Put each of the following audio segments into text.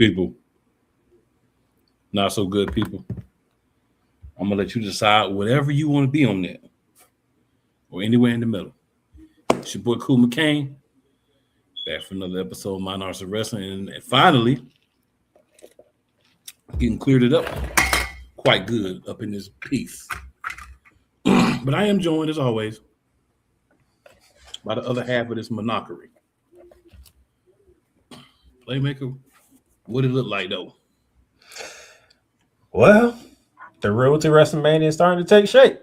people, not so good people. I'm gonna let you decide whatever you want to be on that, or anywhere in the middle. It's your boy Cool McCain, back for another episode of Monarchs of Wrestling, and finally getting cleared it up quite good up in this piece. But I am joined as always by the other half of this monarchy. Playmaker, what it look like though? Well, the road to WrestleMania is starting to take shape.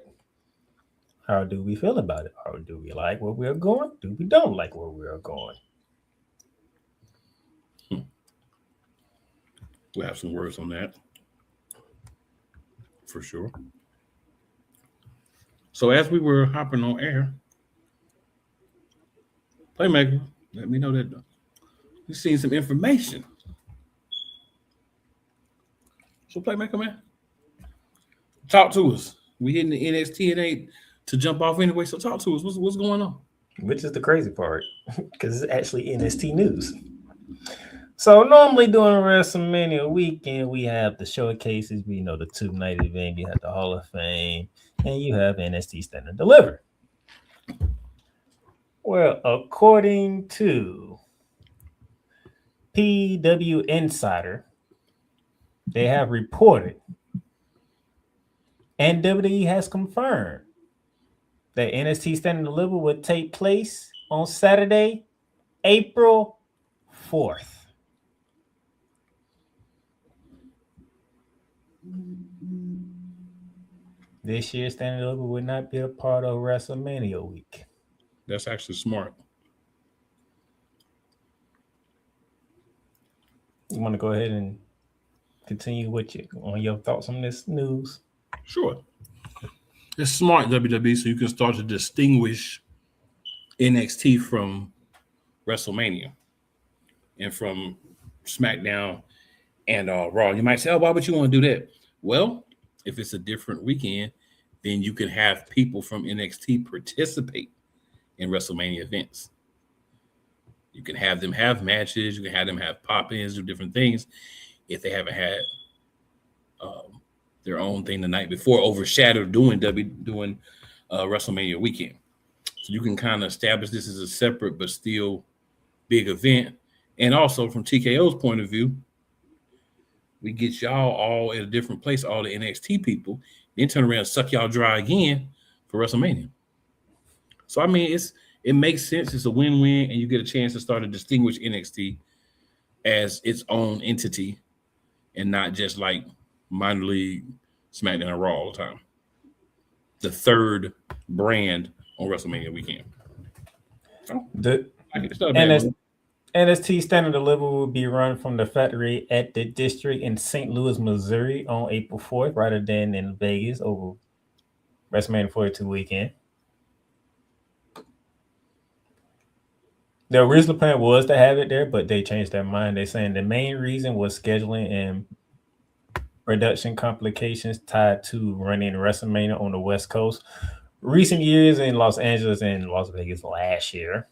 How do we feel about it? Or do we like where we're going? Do we don't like where we're going? We'll have some words on that for sure. So as we were hopping on air, Playmaker, let me know that you've seen some information. So Playmaker, man, talk to us. We hitting the NXTNA to jump off anyway, so talk to us. What's going on? Which is the crazy part, because it's actually NXT news. So normally during WrestleMania weekend, we have the showcases. We know the two-night event. You have the Hall of Fame, and you have NXT Stand and Deliver. Well, according to PW Insider, they have reported, and WWE has confirmed that NXT Stand and Deliver would take place on Saturday, April 4th. This year's Stand and Deliver would not be a part of WrestleMania week. That's actually smart. You want to go ahead and continue with your thoughts on this news? Sure. It's smart, WWE, so you can start to distinguish NXT from WrestleMania and from SmackDown and Raw. You might say, oh, why would you want to do that? Well, if it's a different weekend, then you can have people from NXT participate in WrestleMania events. You can have them have matches. You can have them have pop-ins, do different things if they haven't had their own thing the night before, overshadowed doing WrestleMania weekend. So you can kind of establish this as a separate but still big event. And also from TKO's point of view, we get y'all all at a different place, all the NXT people, then turn around and suck y'all dry again for WrestleMania. So, I mean, it makes sense. It's a win-win, and you get a chance to start to distinguish NXT as its own entity and not just like minor league, SmackDown, and Raw all the time. The third brand on WrestleMania weekend. So, NXT Stand and Deliver will be run from the factory at the district in St. Louis, Missouri on April 4th, rather than in Vegas over WrestleMania 42 weekend. The original plan was to have it there, but they changed their mind. They're saying the main reason was scheduling and production complications tied to running WrestleMania on the West Coast. Recent years in Los Angeles and Las Vegas last year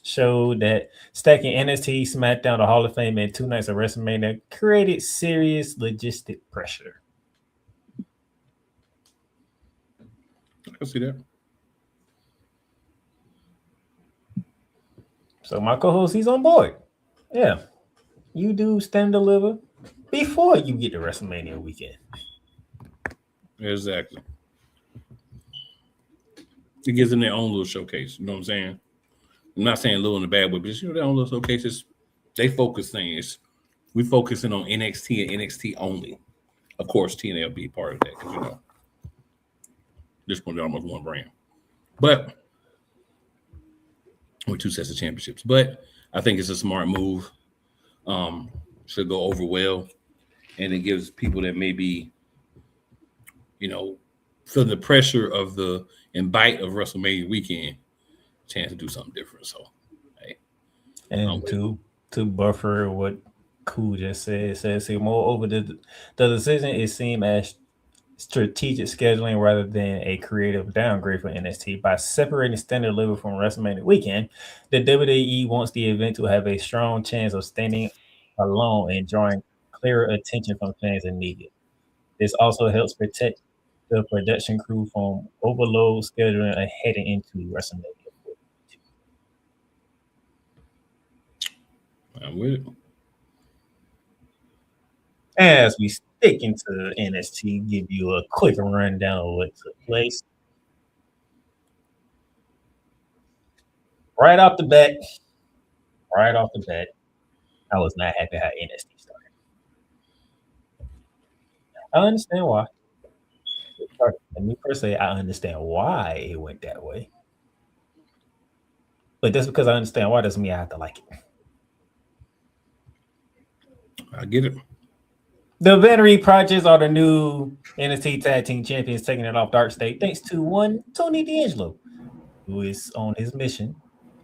showed that stacking NXT, SmackDown, the Hall of Fame, and 2 nights of WrestleMania created serious logistic pressure. I can see that. So my co-host, he's on board. Yeah. You do Stand and Deliver before you get to WrestleMania weekend. Exactly. It gives them their own little showcase. You know what I'm saying? I'm not saying little in a bad way, but just, their own little showcases. They focus things. We focusing on NXT and NXT only. Of course, TNA will be part of that because, this point, they're almost one brand. But, with 2 sets of championships. But I think it's a smart move. Should go over well. And it gives people that maybe, feeling the pressure of and bite of WrestleMania weekend, chance to do something different. So, hey. And to buffer what Cool just says, moreover, the decision is seen as strategic scheduling rather than a creative downgrade for NXT. By separating Stand and Deliver from WrestleMania weekend, the WWE wants the event to have a strong chance of staying alone and drawing clearer attention from fans and media. This also helps protect the production crew from overload scheduling and heading into WrestleMania. I'm with it. As we stick into NXT, give you a quick rundown of what took place. Right off the bat, I was not happy how NXT started. I understand why. Let me first say I understand why it went that way. But just because I understand why doesn't mean I have to like it. I get it. The Veteran Projects are the new NXT Tag Team Champions, taking it off Dark State thanks to one Tony D'Angelo, who is on his mission.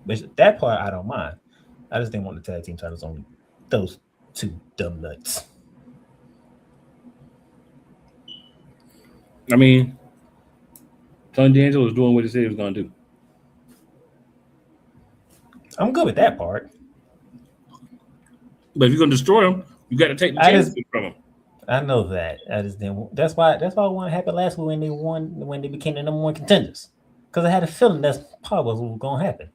But that part I don't mind. I just didn't want the tag team titles on those two dumb nuts. I mean, Tony D'Angelo is doing what he said he was going to do. I'm good with that part. But if you're going to destroy him, you got to take the championship from him. I know that. I just didn't. That's why it won't happen last week when they became the number one contenders. Because I had a feeling that's probably what was going to happen.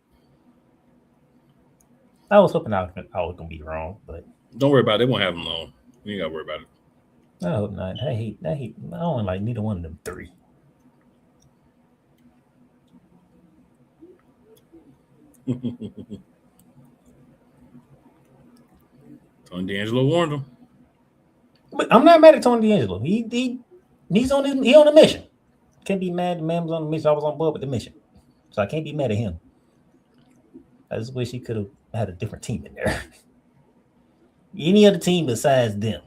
I was hoping I was going to be wrong, but don't worry about it. They won't have him long. You ain't got to worry about it. I hope not. I don't like neither one of them three. Tony D'Angelo warned him. But I'm not mad at Tony D'Angelo. He's on a mission. Can't be mad. The man was on the mission. I was on board with the mission, so I can't be mad at him. I just wish he could have had a different team in there. Any other team besides them.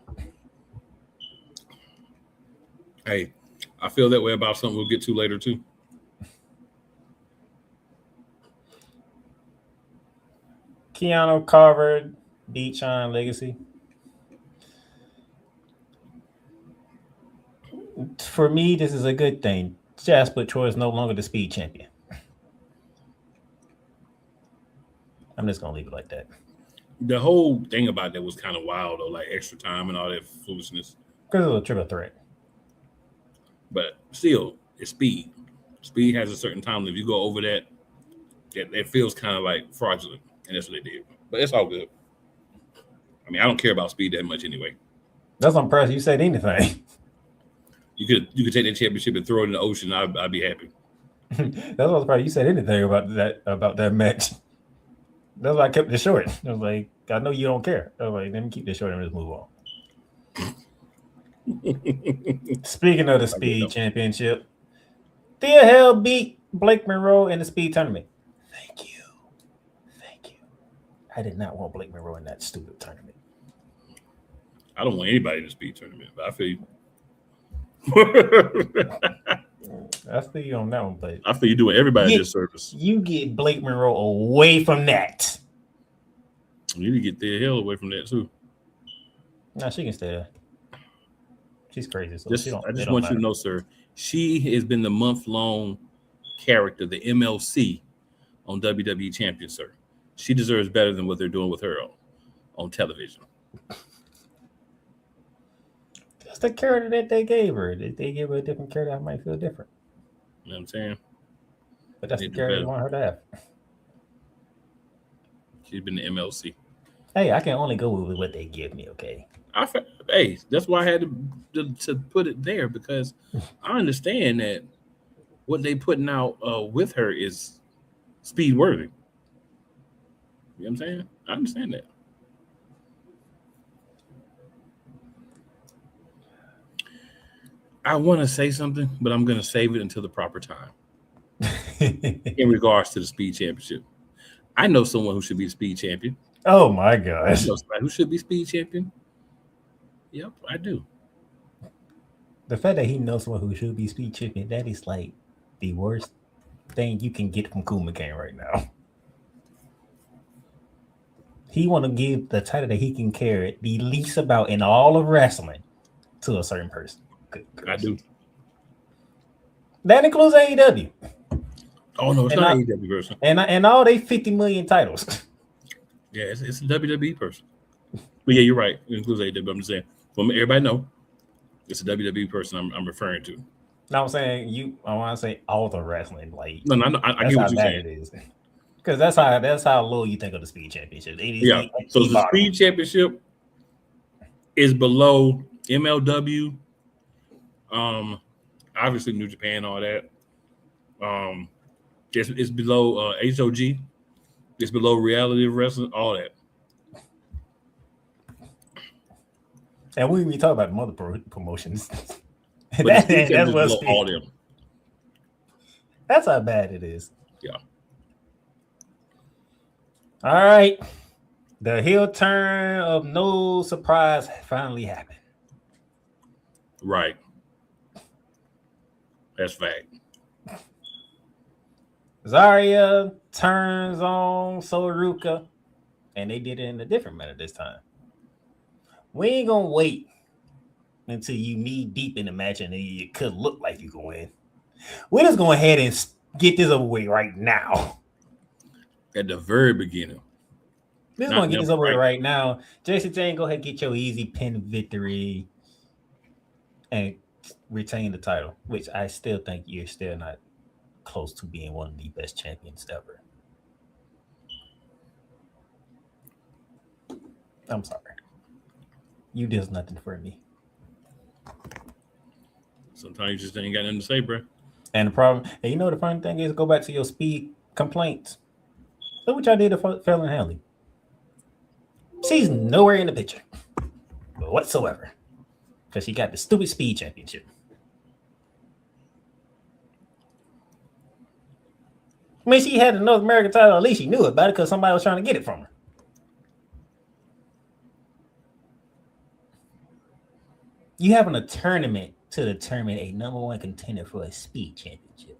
Hey, I feel that way about something we'll get to later too. Keanu Carver, beat Sean Legacy. For me, this is a good thing. Jasper Troy is no longer the speed champion. I'm just gonna leave it like that. The whole thing about that was kind of wild, though, like extra time and all that foolishness. Because it was a triple threat. But still, it's speed. Speed has a certain time. If you go over that, it feels kind of like fraudulent, and that's what they did. But it's all good. I mean, I don't care about speed that much anyway. That's impressive. You said anything. You could take that championship and throw it in the ocean. I'd be happy. That's what surprised you said anything about that match. That's why I kept it short. I was like, I know you don't care. I was like, let me keep this short and just move on. Speaking of the Speed Championship, Thea Hell beat Blake Monroe in the Speed Tournament. Thank you. I did not want Blake Monroe in that stupid tournament. I don't want anybody in the Speed Tournament, but I feel you. I feel you on that one, but I feel you doing everybody a disservice. You get Blake Monroe away from that. You need to get the hell away from that too. No, she can stay there. She's crazy. So I just want you to know, sir, she has been the month-long character, the MLC on WWE Champion, sir. She deserves better than what they're doing with her on television. That's the character that they gave her. If they give her a different character, I might feel different. You know what I'm saying? But that's the character they want her to have. She's been the MLC. Hey, I can only go with what they give me, okay? Hey, that's why I had to put it there, because I understand that what they putting out with her is speed worthy. You know what I'm saying? I understand that. I want to say something, but I'm going to save it until the proper time. In regards to the Speed Championship, I know someone who should be the Speed Champion. Oh my gosh! I know somebody who should be Speed Champion. Yep, I do. The fact that he knows someone who should be Speed Champion, that is like the worst thing you can get from Cool McCain right now. He want to give the title that he can carry the least about in all of wrestling to a certain person. I do. That includes AEW. Oh no, it's not AEW person. And all they 50 million titles. Yeah, it's a WWE person. But yeah, you're right. It includes AEW. I'm just saying, from everybody know, it's a WWE person I'm referring to. No, I'm saying I want to say all the wrestling. Like No, I that's get how what you're bad saying. it is. Because that's how low you think of the Speed Championship. It is Yeah. So the the bottom. Speed Championship is below MLW. Obviously New Japan, all that. It's below HOG. It's below Reality of Wrestling, all that. And we talk about the other promotions. But the Speed Championship That's is what below Speed. all them. That's how bad it is. Yeah. All right. The heel turn of No Surprise finally happened. Right. That's fact. Zarya turns on Soruka, and they did it in a different manner this time. We ain't gonna wait until you knee deep in the match and it could look like you can win. We're just going ahead and get this over with right now. At the very beginning. We're just going to get this over with right now. Jason Jane, go ahead and get your easy pin victory and retain the title, which I still think you're still not close to being one of the best champions ever. I'm sorry. You did nothing for me. Sometimes you just ain't got nothing to say, bro. And the problem, and you know the funny thing is, go back to your speed complaints. Look what y'all did to Fallon Henley. She's nowhere in the picture whatsoever because she got the stupid speed championship. I mean, she had the North American title. At least she knew about it because somebody was trying to get it from her. You having a tournament to determine a number one contender for a speed championship.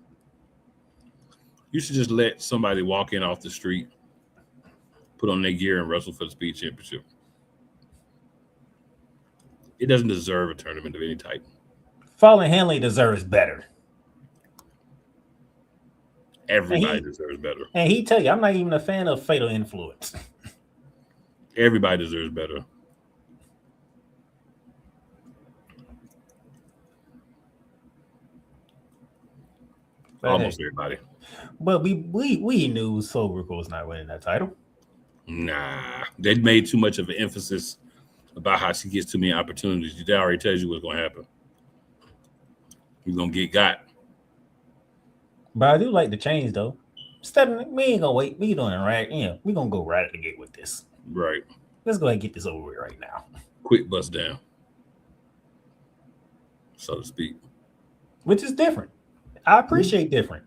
You should just let somebody walk in off the street, put on their gear, and wrestle for the speed championship. It doesn't deserve a tournament of any type. Fallon Henley deserves better. Everybody deserves better. And he tell you, I'm not even a fan of Fatal Influence. Everybody deserves better. Almost everybody. But we knew Soulbrook was not winning that title. Nah, they made too much of an emphasis about how she gets too many opportunities. That already tells you what's going to happen. You're going to get got. But I do like the change, though. We ain't going to wait. We doing it right. Yeah, we're going to go right at the gate with this. Right. Let's go ahead and get this over with right now. Quick bust down, so to speak. Which is different. I appreciate different.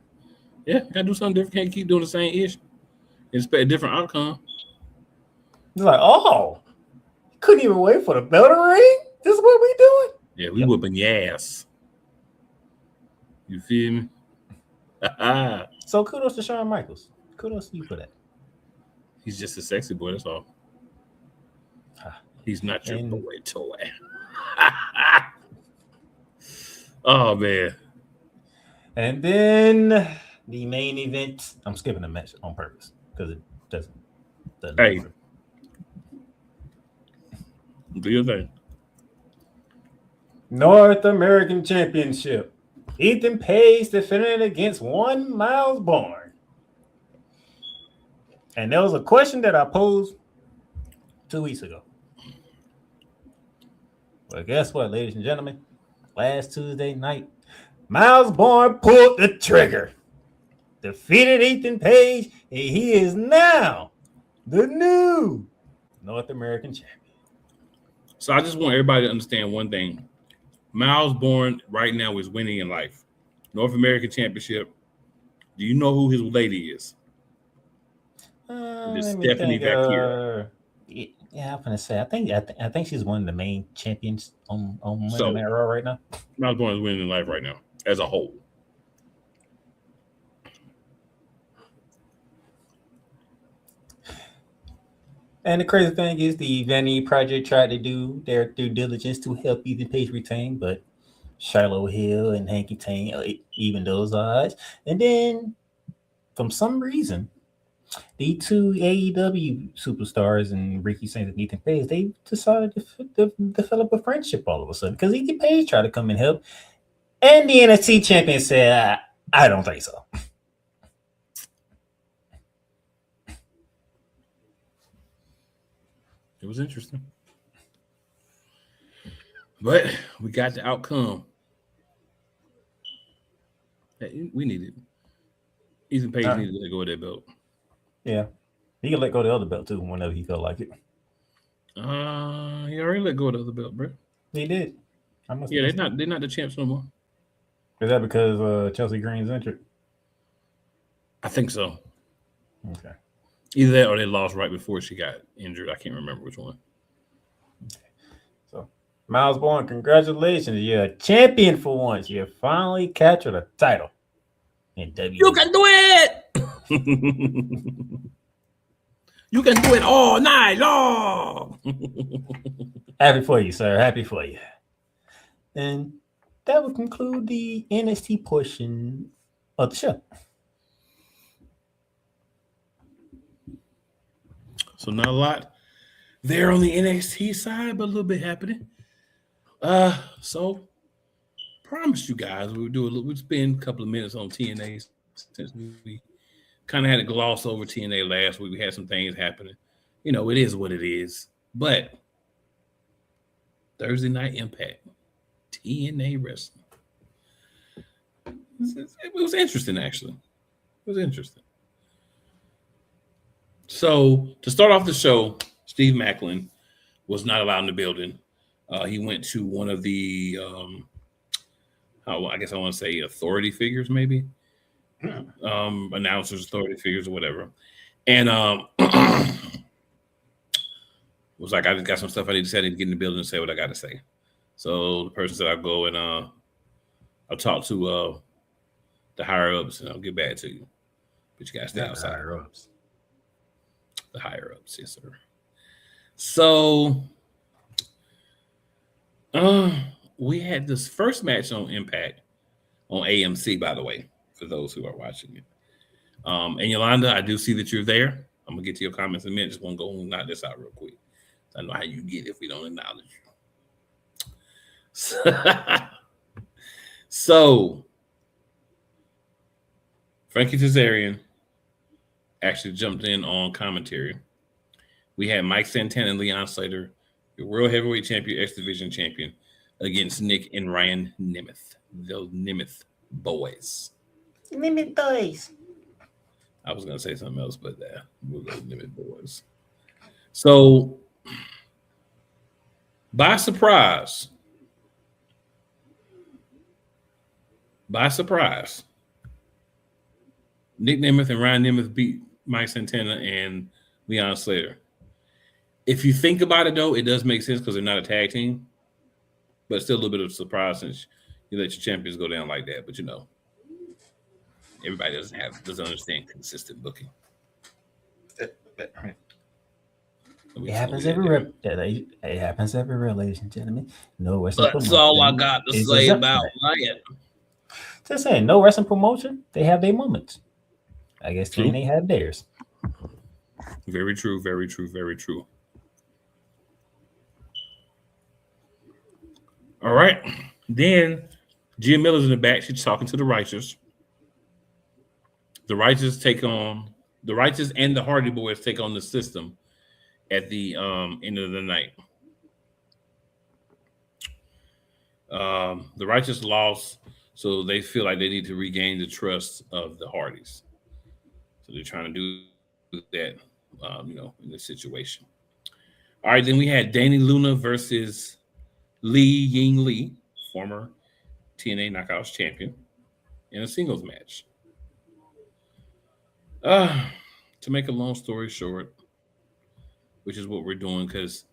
Yeah, gotta do something different. Can't keep doing the same ish. Expect a different outcome. It's like, oh, couldn't even wait for the bell to ring? This is what we doing? Yeah, we whooping your ass. You feel me? So kudos to Shawn Michaels. Kudos to you for that. He's just a sexy boy, that's all. He's not your boy toy. Oh, man. And then the main event. I'm skipping the match on purpose because it doesn't hey. Do your thing. North American Championship. Ethan Page defending against one Miles Bourne. And there was a question that I posed 2 weeks ago. Well, guess what, ladies and gentlemen? Last Tuesday night, Miles Bourne pulled the trigger, defeated Ethan Page, and he is now the new North American champion. So I just want everybody to understand one thing. Miles Bourne right now is winning in life. North American Championship. Do you know who his lady is? It's Stephanie Vaquero. Yeah, I'm gonna say I think she's one of the main champions on Monday Night Raw right now. Miles Bourne is winning in life right now as a whole. And the crazy thing is, the Vanity Project tried to do their due diligence to help Ethan Page retain, but Shiloh Hill and Hanky Tank even those odds. And then, from some reason, The two AEW superstars and Ricky Saints and Ethan Page, they decided to develop a friendship all of a sudden because Ethan Page tried to come and help, and the NXT champion said, "I don't think so." It was interesting. But we got the outcome. We needed. Ethan Page needed to let go of that belt. Yeah. He can let go of the other belt too whenever he felt like it. He already let go of the other belt, bro. He did. They're not the champs no more. Is that because Chelsea Green's injured? I think so. Okay. Either that or they lost right before she got injured. I can't remember which one. Okay. So, Miles Bourne, congratulations. You're a champion for once. You finally captured a title in WWE. You can do it! You can do it all night long. Happy for you, sir. Happy for you. And that will conclude the NXT portion of the show. So not a lot there on the NXT side, but a little bit happening. So promise you guys we'd spend a couple of minutes on TNA since we kind of had a gloss over TNA last week. We had some things happening. It is what it is. But Thursday Night Impact, TNA Wrestling. It was interesting, actually. It was interesting. So to start off the show, Steve Maclin was not allowed in the building. He went to one of the, I guess I want to say authority figures, maybe. Announcers, authority figures, or whatever. And was like, I just got some stuff I need to say. I need to get in the building and say what I got to say. So the person said, I'll go and I'll talk to the higher ups and I'll get back to you. But you got to stay outside. The higher ups, yes, sir. So we had this first match on Impact on AMC, by the way, for those who are watching it. And Yolanda, I do see that you're there. I'm gonna get to your comments in a minute. Just want to go and knock this out real quick. I know how you get if we don't acknowledge you. So Frankie Kazarian actually jumped in on commentary. We had Mike Santana and Leon Slater, your World Heavyweight Champion, X Division Champion, against Nick and Ryan Nemeth, those Nemeth boys. Nemeth boys. I was gonna say something else, but we'll go Nemeth boys. So, by surprise, Nick Nemeth and Ryan Nemeth beat Mike Santana and Leon Slater. If you think about it, though, it does make sense because they're not a tag team, but still a little bit of a surprise since you let your champions go down like that. But everybody doesn't understand consistent booking. It happens everywhere. It happens everywhere, ladies and gentlemen. No wrestling That's promotion. all I got to say about that. Just saying, no wrestling promotion. They have their moments. I guess TNA had theirs. Very true. Very true. Very true. All right. Then Gia Miller's in the back. She's talking to the Righteous. The Righteous and the Hardy Boys take on the System at the end of the night. The Righteous lost, so they feel like they need to regain the trust of the Hardys. So they're trying to do that, in this situation. All right, then we had Danny Luna versus Li Ying Lee, former TNA Knockouts champion, in a singles match. To make a long story short, which is what we're doing, because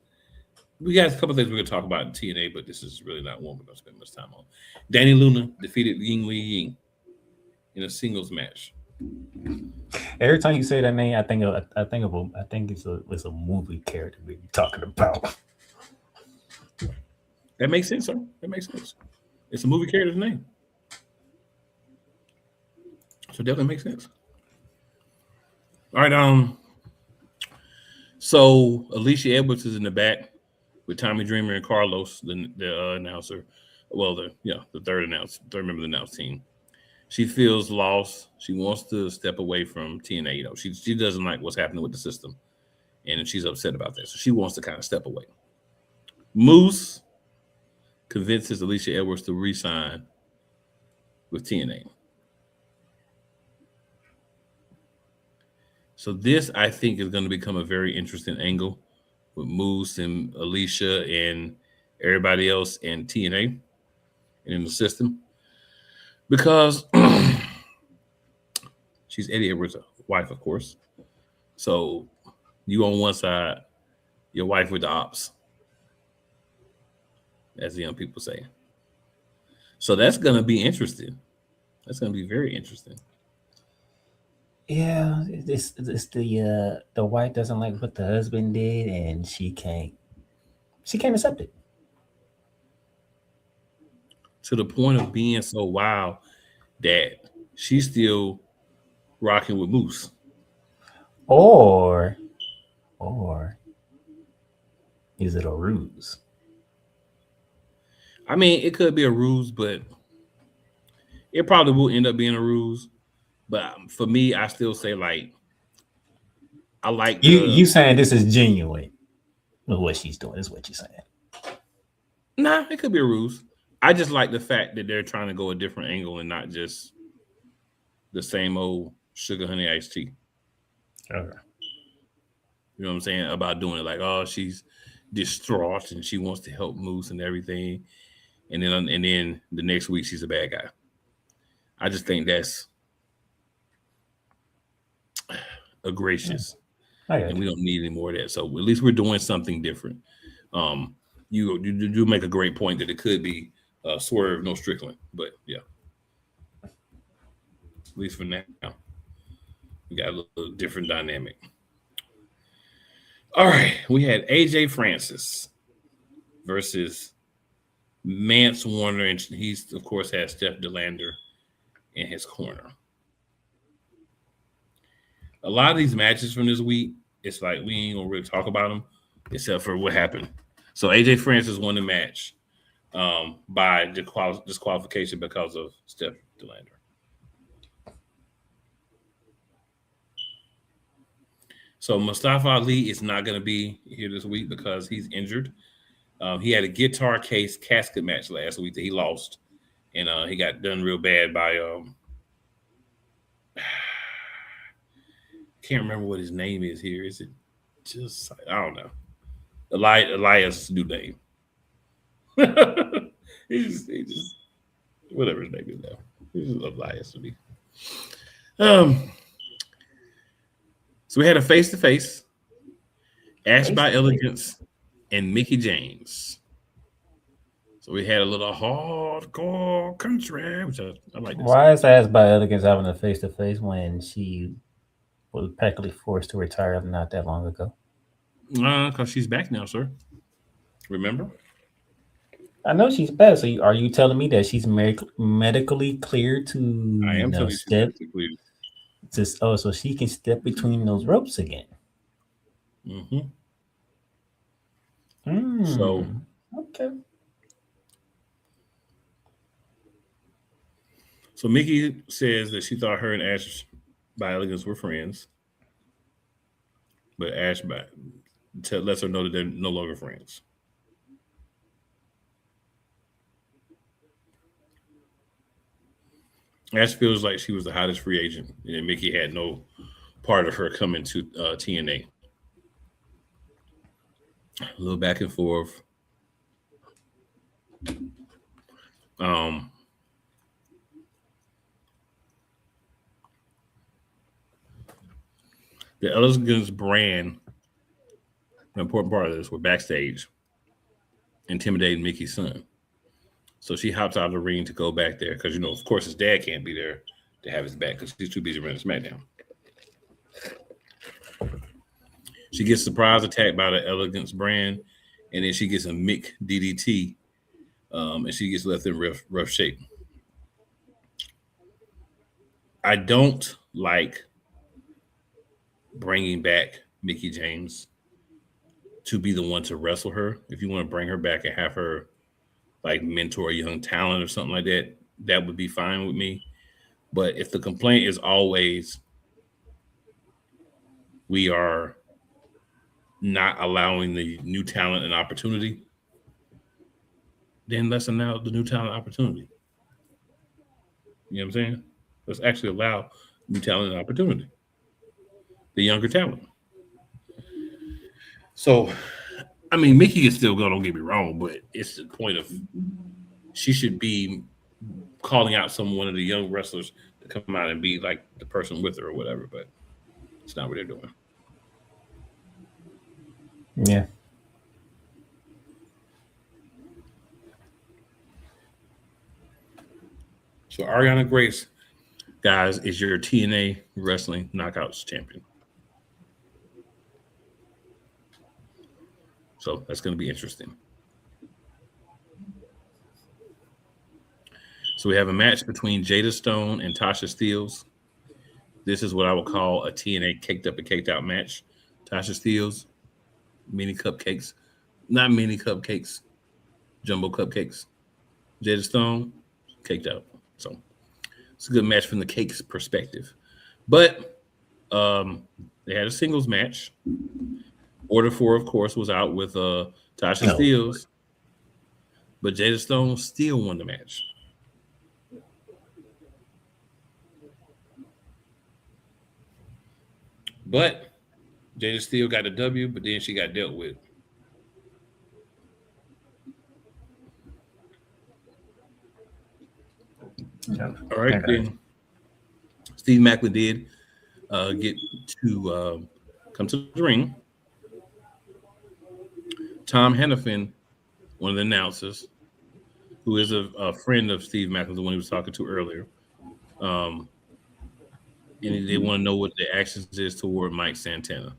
we got a couple of things we're going to talk about in TNA, but this is really not one we're going to spend much time on. Danny Luna defeated Ying Lee Ying in a singles match. Every time you say that name, I think it's a movie character we're talking about. That makes sense, sir. That makes sense. It's a movie character's name, so definitely makes sense. All right. So Alicia Edwards is in the back with Tommy Dreamer and Carlos, the announcer. Well, the third member of the announce team. She feels lost. She wants to step away from TNA. She doesn't like what's happening with the system, and she's upset about that. So she wants to kind of step away. Moose convinces Alicia Edwards to re-sign with TNA. So this, I think, is going to become a very interesting angle with Moose and Alicia and everybody else in TNA and in the system because she's Eddie Edwards' wife, of course. So you on one side, your wife with the ops, as the young people say. So that's going to be interesting. That's going to be very interesting. Yeah, it's the wife doesn't like what the husband did, and she can't accept it. To the point of being so wild that she's still rocking with Moose. Or or is it a ruse? I mean, it could be a ruse, but it probably will end up being a ruse. But for me, I still say like I like You the saying this is genuine with what she's doing? Is what you're saying? nah. It could be a ruse. I just like the fact that they're trying to go a different angle and not just the same old sugar honey iced tea. Okay. You know what I'm saying about doing it like oh she's distraught and she wants to help Moose and everything, and then the next week she's a bad guy. I just think that's gracious, I and got we you. don't need any more of that. So at least we're doing something different. Um, you do make a great point that it could be Swerve, no Strickland, but yeah, at least for now, we got a little different dynamic. All right, we had AJ Francis versus Mance Warner, and he's of course has Steph Delander in his corner. A lot of these matches from this week, it's like we ain't gonna really talk about them except for what happened. So AJ Francis won the match by disqualification because of Steph Delander. So Mustafa Ali is not going to be here this week because he's injured. He had a guitar case casket match last week that he lost, and he got done real bad by can't remember what his name is here. Is it just I don't know. Elias' new name. He just whatever his name is now. He's just Elias to me. Um, so we had a face to face. Ash Face by to face. Elegance and Mickey James. So we had a little hardcore country, which I like that Why song. is Asked by Elegance having a face to face when she was practically forced to retire not that long ago? Because she's back now, sir. Remember? I know she's bad. So are you telling me that she's medically cleared to I am telling you she's step medically clear. so she can step between those ropes again? Hmm. So, Hmm. Okay. so Mickey says that she thought her and Ash by Elegance were friends, but lets her know that they're no longer friends. Ash feels like she was the hottest free agent, and Mickey had no part of her coming to TNA. A little back and forth. Um, the Elegance brand, an important part of this, were backstage intimidating Mickey's son. So she hops out of the ring to go back there because, of course, his dad can't be there to have his back because he's too busy running SmackDown. She gets surprise attacked by the Elegance brand, and then she gets a Mick DDT, and she gets left in rough shape. I don't like bringing back Mickey James to be the one to wrestle her. If you want to bring her back and have her like mentor a young talent or something like that, that would be fine with me. But if the complaint is always we are not allowing the new talent an opportunity, then let's allow the new talent opportunity. You know what I'm saying? Let's actually allow new talent an opportunity, the younger talent. So, I mean, Mickey can still go, don't get me wrong, but it's the point of she should be calling out one of the young wrestlers to come out and be like the person with her or whatever, but it's not what they're doing. Yeah. So Ariana Grace, guys, is your TNA Wrestling Knockouts champion. So that's going to be interesting. So we have a match between Jada Stone and Tasha Steelz. This is what I would call a TNA caked up and caked out match. Tasha Steelz, mini cupcakes, not mini cupcakes, jumbo cupcakes. Jada Stone, caked out. So it's a good match from the cake's perspective. But they had a singles match. Order 4, of course, was out with Tasha Steelz. But Jada Stone still won the match. But Jada still got a W, but then she got dealt with. All right, then Steve Maclin did get to come to the ring. Tom Hannafin, one of the announcers, who is a friend of Steve Maclin, the one he was talking to earlier, and they want to know what the actions is toward Mike Santana.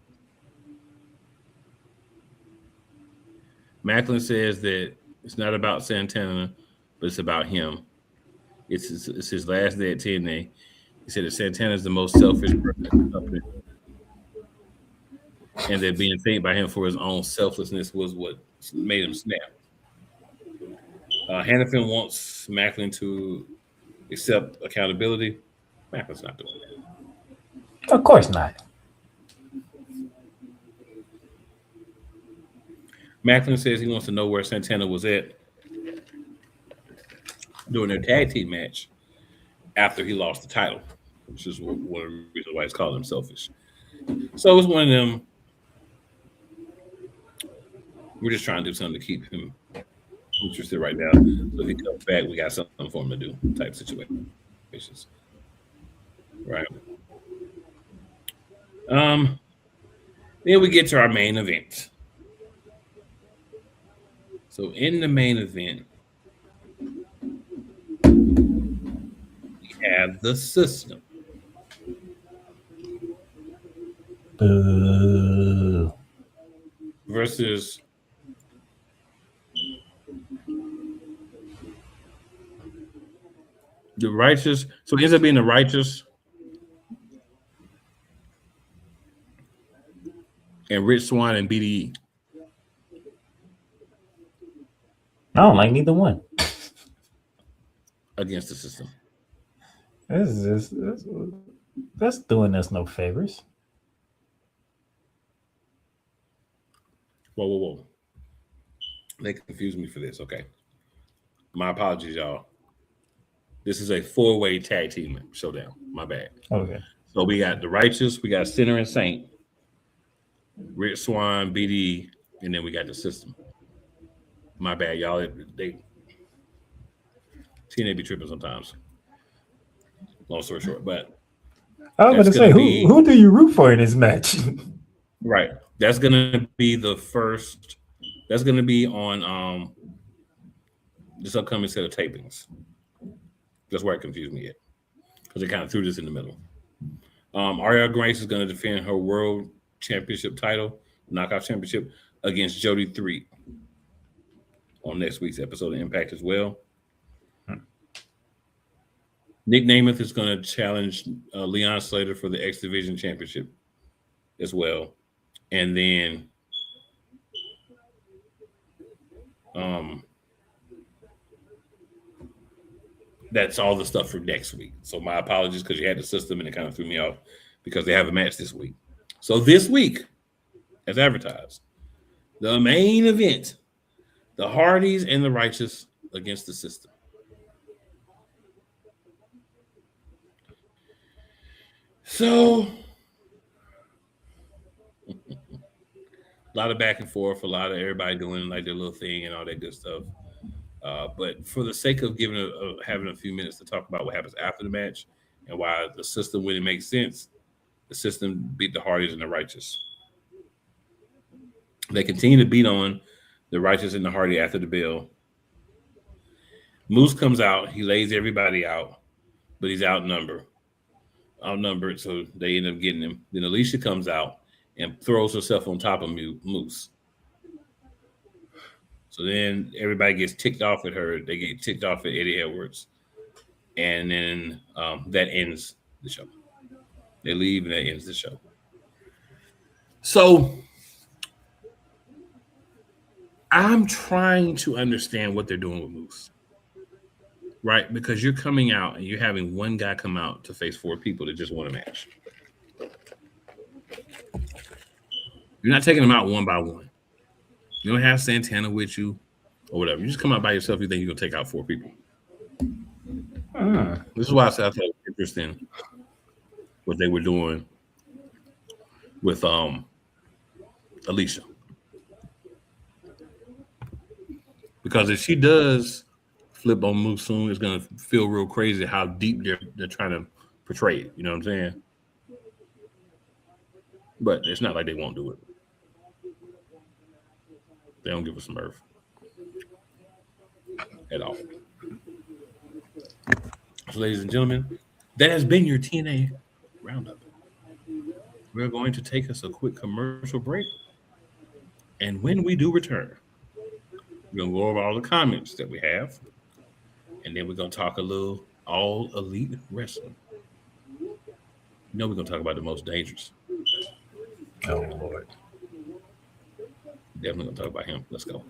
Maclin says that it's not about Santana, but it's about him. It's his last day at TNA. He said that Santana is the most selfish person in the company, and that being paid by him for his own selflessness was what made him snap. Hannafin wants Maclin to accept accountability. Macklin's not doing that. Of course not. Maclin says he wants to know where Santana was at during their tag team match after he lost the title, which is one of the reasons why he's calling him selfish. So it's one of them. We're just trying to do something to keep him interested right now. So if he comes back, we got something for him to do type situations. Right. Then we get to our main event. So in the main event, we have the System. Versus the Righteous. So it ends up being the Righteous and Rich Swann and BDE. I don't like neither one. Against the System. That's doing us no favors. Whoa. They confused me for this. Okay. My apologies, y'all. This is a 4-way tag team showdown. My bad. Okay. So we got the Righteous, we got Sinner and Saint, Rich Swann, BD, and then we got the System. My bad, y'all. They TNA be tripping sometimes. Long story short, but I was going to say, who do you root for in this match? Right. That's gonna be the first. That's gonna be on this upcoming set of tapings. That's where it confused me because they kind of threw this in the middle. Ariana Grace is going to defend her World Championship title, Knockout Championship, against Jody 3 on next week's episode of Impact as well. Nick Namath is going to challenge Leon Slater for the X Division Championship as well. And then that's all the stuff for next week. So my apologies because you had the system and it kind of threw me off because they have a match this week. So this week, as advertised, the main event, the Hardys and the Righteous against the System. So a lot of back and forth, a lot of everybody doing like their little thing and all that good stuff. But for the sake of having a few minutes to talk about what happens after the match and why the System, when it makes sense, the System beat the Hardys and the Righteous. They continue to beat on the Righteous and the Hardy after the bell. Moose comes out. He lays everybody out, but he's outnumbered, so they end up getting him. Then Alicia comes out and throws herself on top of Moose. So then everybody gets ticked off at her. They get ticked off at Eddie Edwards. And then that ends the show. They leave and that ends the show. So I'm trying to understand what they're doing with Moose. Right? Because you're coming out and you're having one guy come out to face 4 people that just won a match. You're not taking them out one by one. You don't have Santana with you or whatever. You just come out by yourself. You think you're going to take out 4 people. This is why I said I thought it was interesting what they were doing with Alicia. Because if she does flip on Moose soon, it's going to feel real crazy how deep they're trying to portray it. You know what I'm saying? But it's not like they won't do it. They don't give us some earth at all. So, ladies and gentlemen, that has been your TNA Roundup. We're going to take us a quick commercial break. And when we do return, we're going to go over all the comments that we have. And then we're going to talk a little All Elite Wrestling. You know we're going to talk about the most dangerous. Oh, Lord. Definitely going to talk about him. Let's go.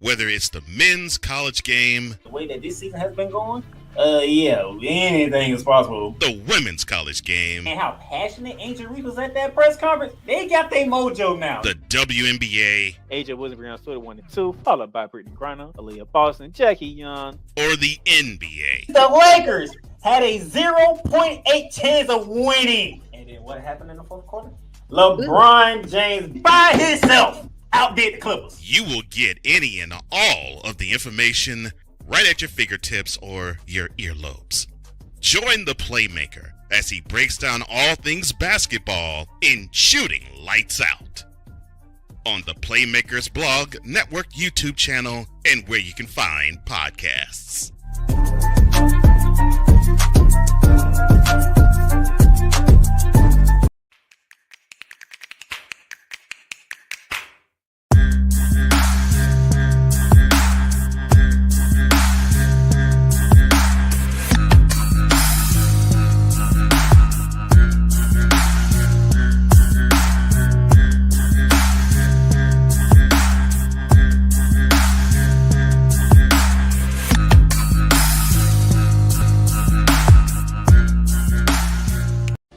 Whether it's the men's college game, the way that this season has been going, yeah, anything is possible. The women's college game, And how passionate Angel Reese was at that press conference, they got their mojo now. The WNBA, AJ Williams stood 1-2, followed by Brittany Griner, Aaliyah Boston, Jackie Young, or the NBA. The Lakers had a 0.8 chance of winning. And then what happened in the fourth quarter? LeBron James by himself outdid the Clippers. You will get any and all of the information right at your fingertips or your earlobes. Join the Playmaker as he breaks down all things basketball in Shooting Lights Out on the Playmakers blog, network, YouTube channel, and where you can find podcasts.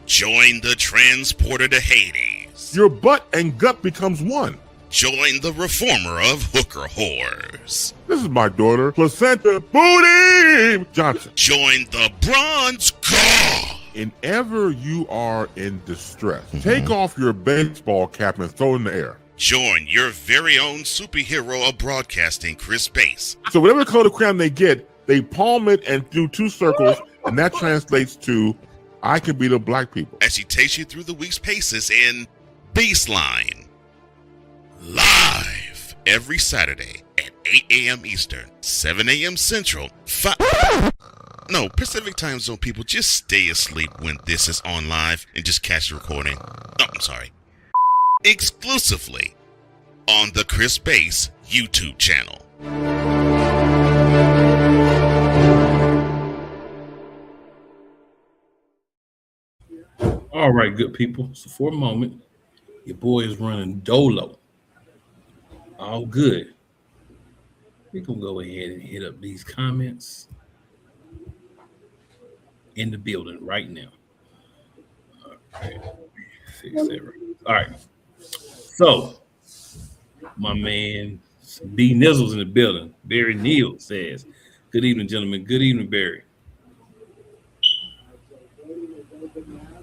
Join the transporter to Hades. Your butt and gut becomes one. Join the reformer of hooker whores. This is my daughter, Placenta Booty Johnson. Join the bronze god. Whenever you are in distress, take off your baseball cap and throw it in the air. Join your very own superhero of broadcasting, Chris Bass. So whatever color crayon they get, they palm it and do 2 circles, and that translates to, I can be the black people. As he takes you through the week's paces in Baseline. Live every Saturday at 8 a.m. Eastern, 7 a.m. Central, Pacific Time Zone people, just stay asleep when this is on live and just catch the recording. Oh, I'm sorry. Exclusively on the Chris Base YouTube channel. All right, good people. So for a moment, your boy is running dolo. All good. We're going to go ahead and hit up these comments in the building right now. All right. All right. So, my man B Nizzle's in the building. Barry Neal says, good evening, gentlemen. Good evening, Barry.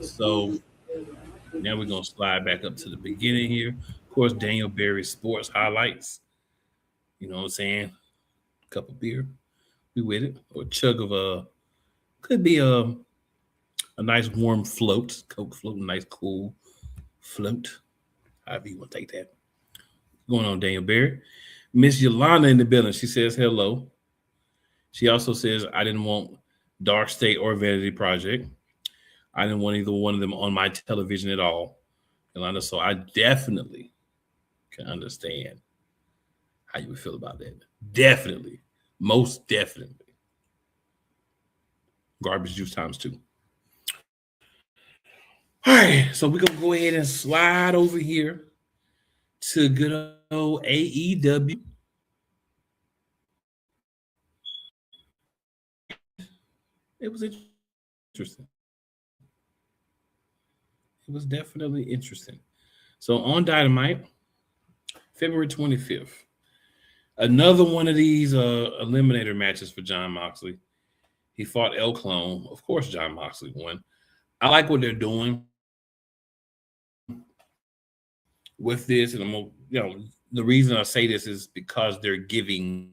So, now we're going to slide back up to the beginning here. Of course, Daniel Barry's sports highlights. You know what I'm saying? Cup of beer. We with it. Or a chug of could be a nice warm float. Coke float, nice cool float. However you want to take that. Going on, Daniel Barry. Miss Yolanda in the building. She says hello. She also says, I didn't want Dark State or Vanity Project. I didn't want either one of them on my television at all, Yolanda. So I definitely can understand how you would feel about that. Definitely. Most definitely. Garbage juice times 2. All right. So we're going to go ahead and slide over here to good old AEW. It was interesting. It was definitely interesting. So on Dynamite, February 25th, another one of these eliminator matches for Jon Moxley. He fought El Clone. Of course, Jon Moxley won. I like what they're doing with this, and the reason I say this is because they're giving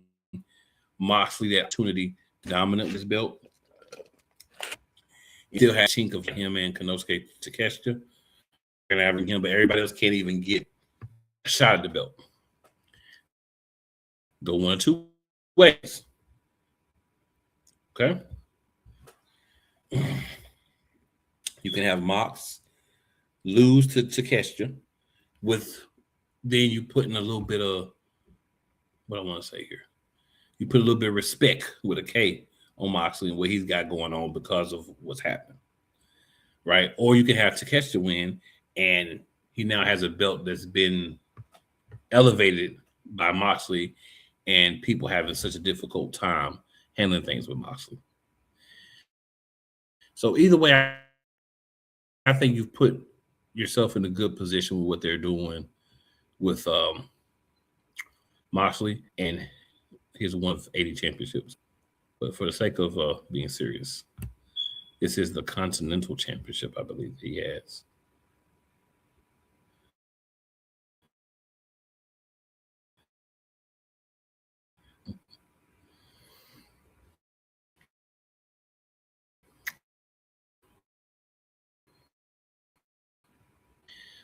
Moxley the opportunity to dominate this belt. You still have a chink of him and Konosuke Takeshita and average him, but everybody else can't even get a shot at the belt. Go one of two ways. Okay. You can have Mox lose to Takeshita with then you put in a little bit of what I want to say here. You put a little bit of respect with a K on Moxley and what he's got going on because of what's happening. Right? Or you can have Takeshita win and he now has a belt that's been elevated by Moxley and people having such a difficult time handling things with Moxley. So either way, I think you've put yourself in a good position with what they're doing with Moxley, and he's one of 80 championships. But for the sake of being serious, this is the Continental Championship, I believe he has.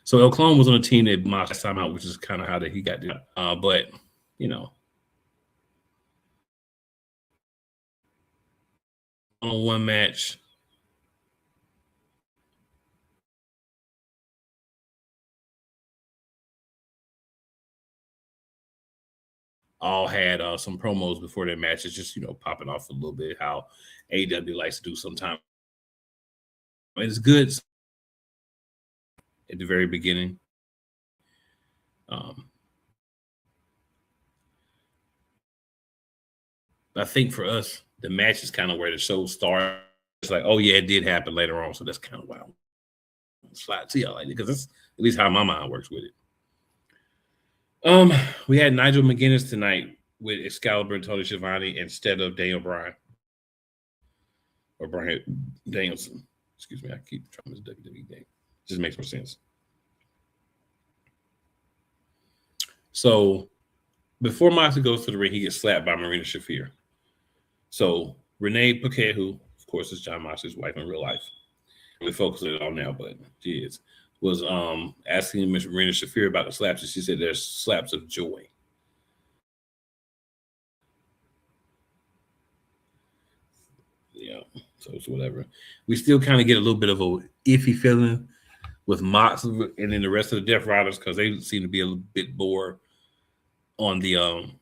So El Clone was on a team that Mox time out, which is kind of how he got there. But, on one match, all had some promos before their matches, just, popping off a little bit, how AEW likes to do sometimes. It's good at the very beginning. I think for us, the match is kind of where the show starts. It's like, oh yeah, it did happen later on, so that's kind of why I'm slide to y'all like it, because that's at least how my mind works with it. We had Nigel McGuinness tonight with Excalibur and Tony Schiavone instead of Daniel Bryan or Bryan Danielson. Excuse me, I keep trying this WWE thing. Just makes more sense. So before Moxley goes to the ring, he gets slapped by Marina Shafir. So Renee Paquette, who of course is Jon Moxley's wife in real life, we focus it on now, but she is. was asking Miss Marina Shafir about the slaps, and she said there's slaps of joy. Yeah, so it's whatever. We still kind of get a little bit of a iffy feeling with Mox and then the rest of the Death Riders because they seem to be a little bit more on the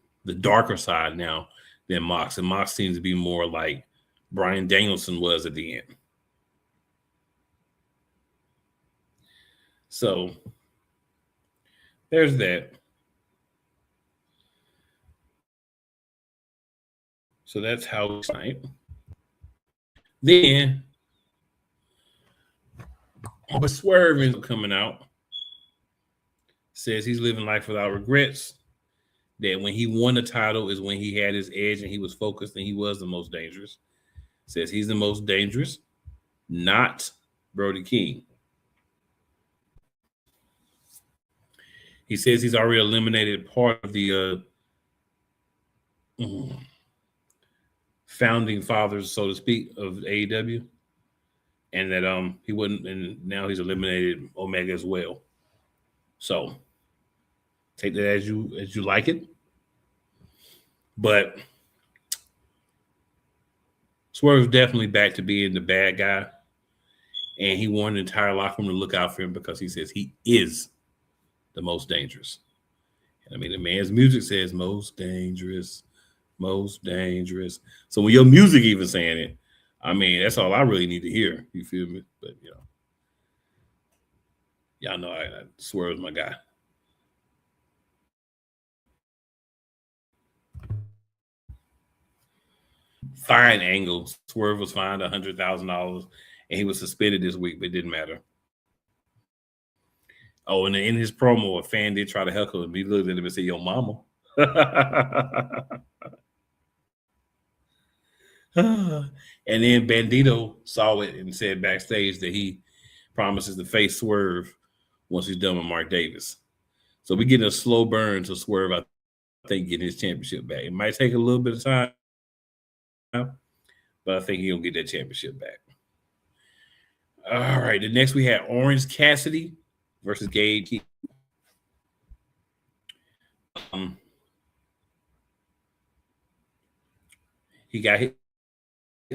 darker side now than Mox, and Mox seems to be more like Bryan Danielson was at the end. So there's that. So that's how it's night. Then but Swerve is coming out. Says he's living life without regrets. That when he won the title is when he had his edge and he was focused and he was the most dangerous. Says he's the most dangerous, not Brody King. He says he's already eliminated part of the founding fathers, so to speak, of AEW, and that he wouldn't, and now he's eliminated Omega as well. So take that as you like it. But Swerve's definitely back to being the bad guy, and he wanted the entire locker room to look out for him because he says he is the most dangerous. And I mean, the man's music says most dangerous, most dangerous. So when your music even saying it, I mean, that's all I really need to hear. You feel me? But you know, y'all know I Swerve's my guy. Fine angle. Swerve was fined $100,000 and he was suspended this week, but it didn't matter. Oh, and in his promo, a fan did try to heckle him. He looked at him and said, "Yo, mama." And then Bandito saw it and said backstage that he promises to face Swerve once he's done with Mark Davis. So we're getting a slow burn to Swerve, I think, getting his championship back. It might take a little bit of time, but I think he'll get that championship back. All right, the next we had Orange Cassidy versus Gabe Kidd. He got hit.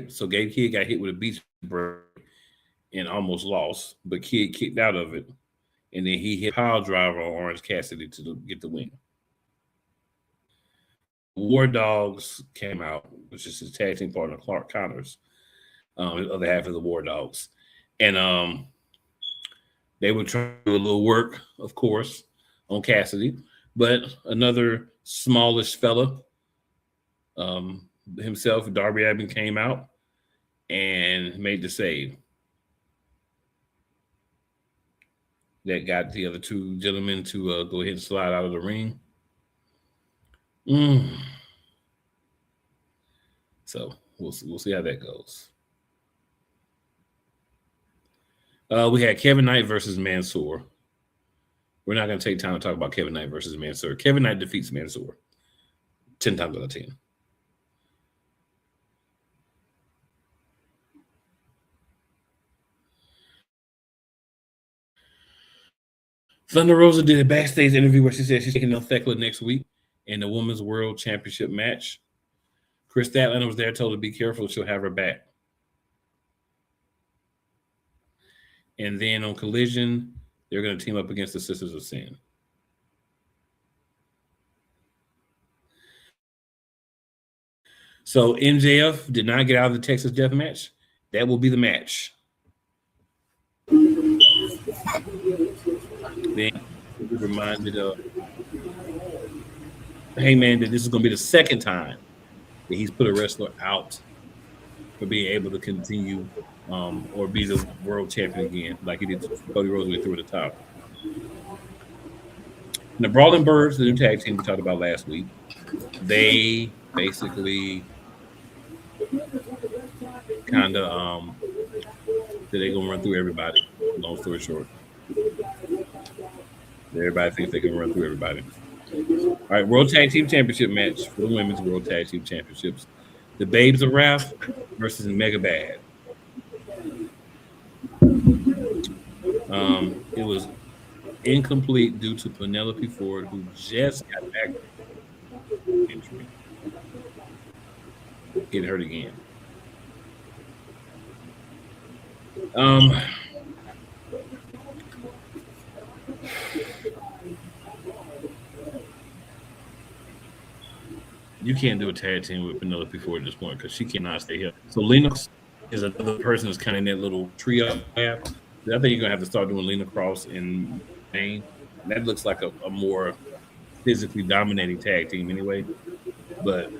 So Gabe Kidd got hit with a beach break and almost lost, but Kidd kicked out of it. And then he hit a pile driver on Orange Cassidy to get the win. War Dogs came out, which is his tag team partner, Clark Connors, the other half of the War Dogs. And they were trying to do a little work, of course, on Cassidy. But another smallish fella, himself, Darby Allin, came out and made the save. That got the other two gentlemen to go ahead and slide out of the ring. So we'll see how that goes. We had Kevin Knight versus Mansoor. We're not going to take time to talk about Kevin Knight versus Mansoor. Kevin Knight defeats Mansoor 10 times out of 10. Thunder Rosa did a backstage interview where she said she's taking on Thekla next week in the Women's World Championship match. Chris Statlander was there, told her to be careful, she'll have her back. And then on Collision, they're going to team up against the Sisters of Sin. So MJF did not get out of the Texas Death Match. That will be the match. Then we reminded Hangman that this is going to be the second time that he's put a wrestler out for being able to continue or be the world champion again, like he did Cody Rhodes when he threw at the top. And the Brawling Birds, the new tag team we talked about last week, they basically kind of said they're going to run through everybody, long story short. Everybody thinks they can run through everybody. All right, World Tag Team Championship match for the Women's World Tag Team Championships. The Babes of Wrath versus Mega Bad. It was incomplete due to Penelope Ford, who just got back from injury, getting hurt again. You can't do a tag team with Penelope Ford at this point because she cannot stay here. So Lena is another person that's kind of in that little trio. I think you're gonna have to start doing Lena Cross in Maine. That looks like a more physically dominating tag team anyway. But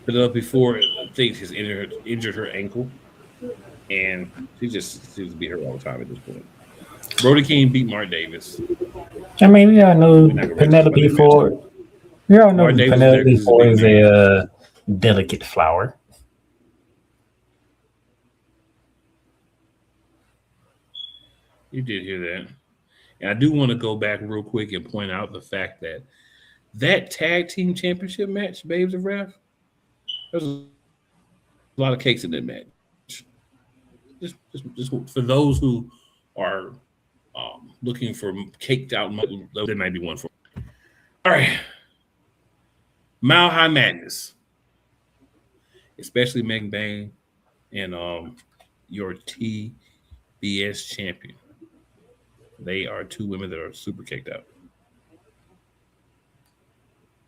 Penelope Ford, I think, has injured her ankle, and she just seems to be hurt all the time at this point. Brody King beat Mark Davis. I mean, we all know Penelope Ford. We all know Penelope Ford is a delicate flower. You did hear that. And I do want to go back real quick and point out the fact that tag team championship match, Babes of Wrath, there's a lot of cakes in that match. Just for those who are looking for caked out, there might be one for. All right. Mile High Madness, especially Megan Bain and your TBS champion. They are two women that are super caked out.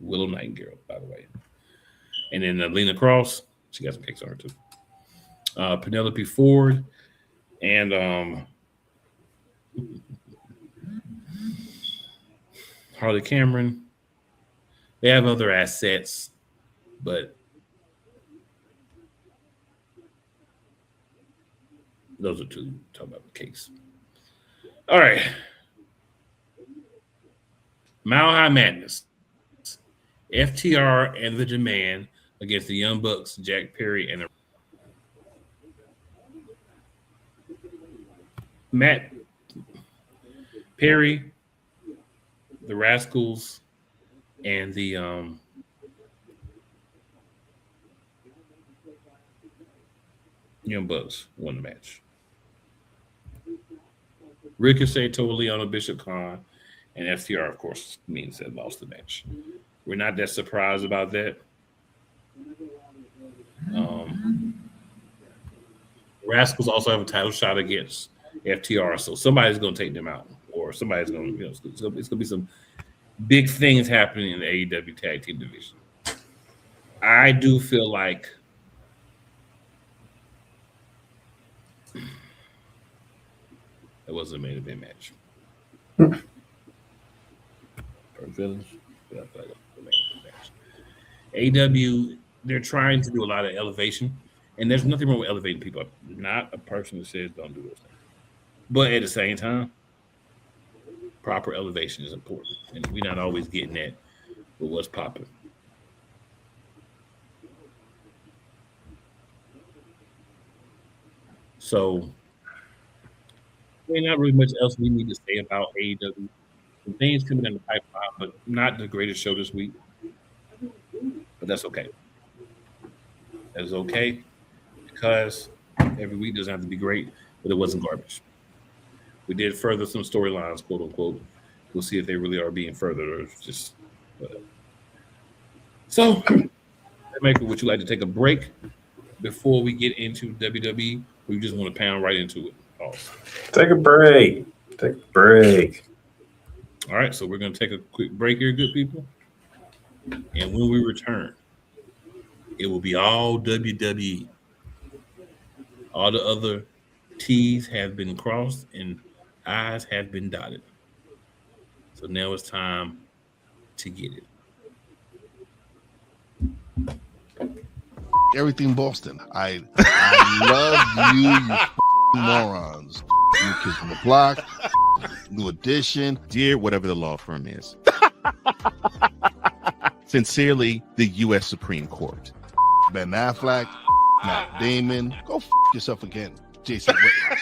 Willow Nightingale, by the way. And then Lena Cross, she got some cakes on her too. Penelope Ford and Harley Cameron. They have other assets, but those are two talking about the cakes. All right. Mile High Madness. FTR and the Demand against the Young Bucks, Jack Perry, and Matt Perry, the Rascals, and the Young Bucks won the match. Ricochet told Leona Bishop Khan, and FTR, of course, means that lost the match. We're not that surprised about that. Rascals also have a title shot against FTR, so somebody's going to take them out, or somebody's going to, it's going to be some big things happening in the AEW tag team division. I do feel like it was a main event match. AEW, they're trying to do a lot of elevation, and there's nothing wrong with elevating people. I'm not a person that says don't do those things. But at the same time, proper elevation is important, and we're not always getting that with what's popping. So there's not really much else we need to say about AEW. Some things coming in the pipeline, but not the greatest show this week. But that's okay. That's okay because every week doesn't have to be great, but it wasn't garbage. We did further some storylines, quote unquote. We'll see if they really are being furthered or just whatever. So, Maker, would you like to take a break before we get into WWE, or you just want to pound right into it? Take a break. Take a break. All right, so we're going to take a quick break here, good people. And when we return, it will be all WWE. All the other T's have been crossed and I's have been dotted. So now it's time to get it. Everything Boston. I love you morons. New Kids on the Block, New Edition, Dear whatever the law firm is. Sincerely, the U.S. Supreme Court. Ben Affleck, Matt Damon. Go yourself again, Jason Whitlock.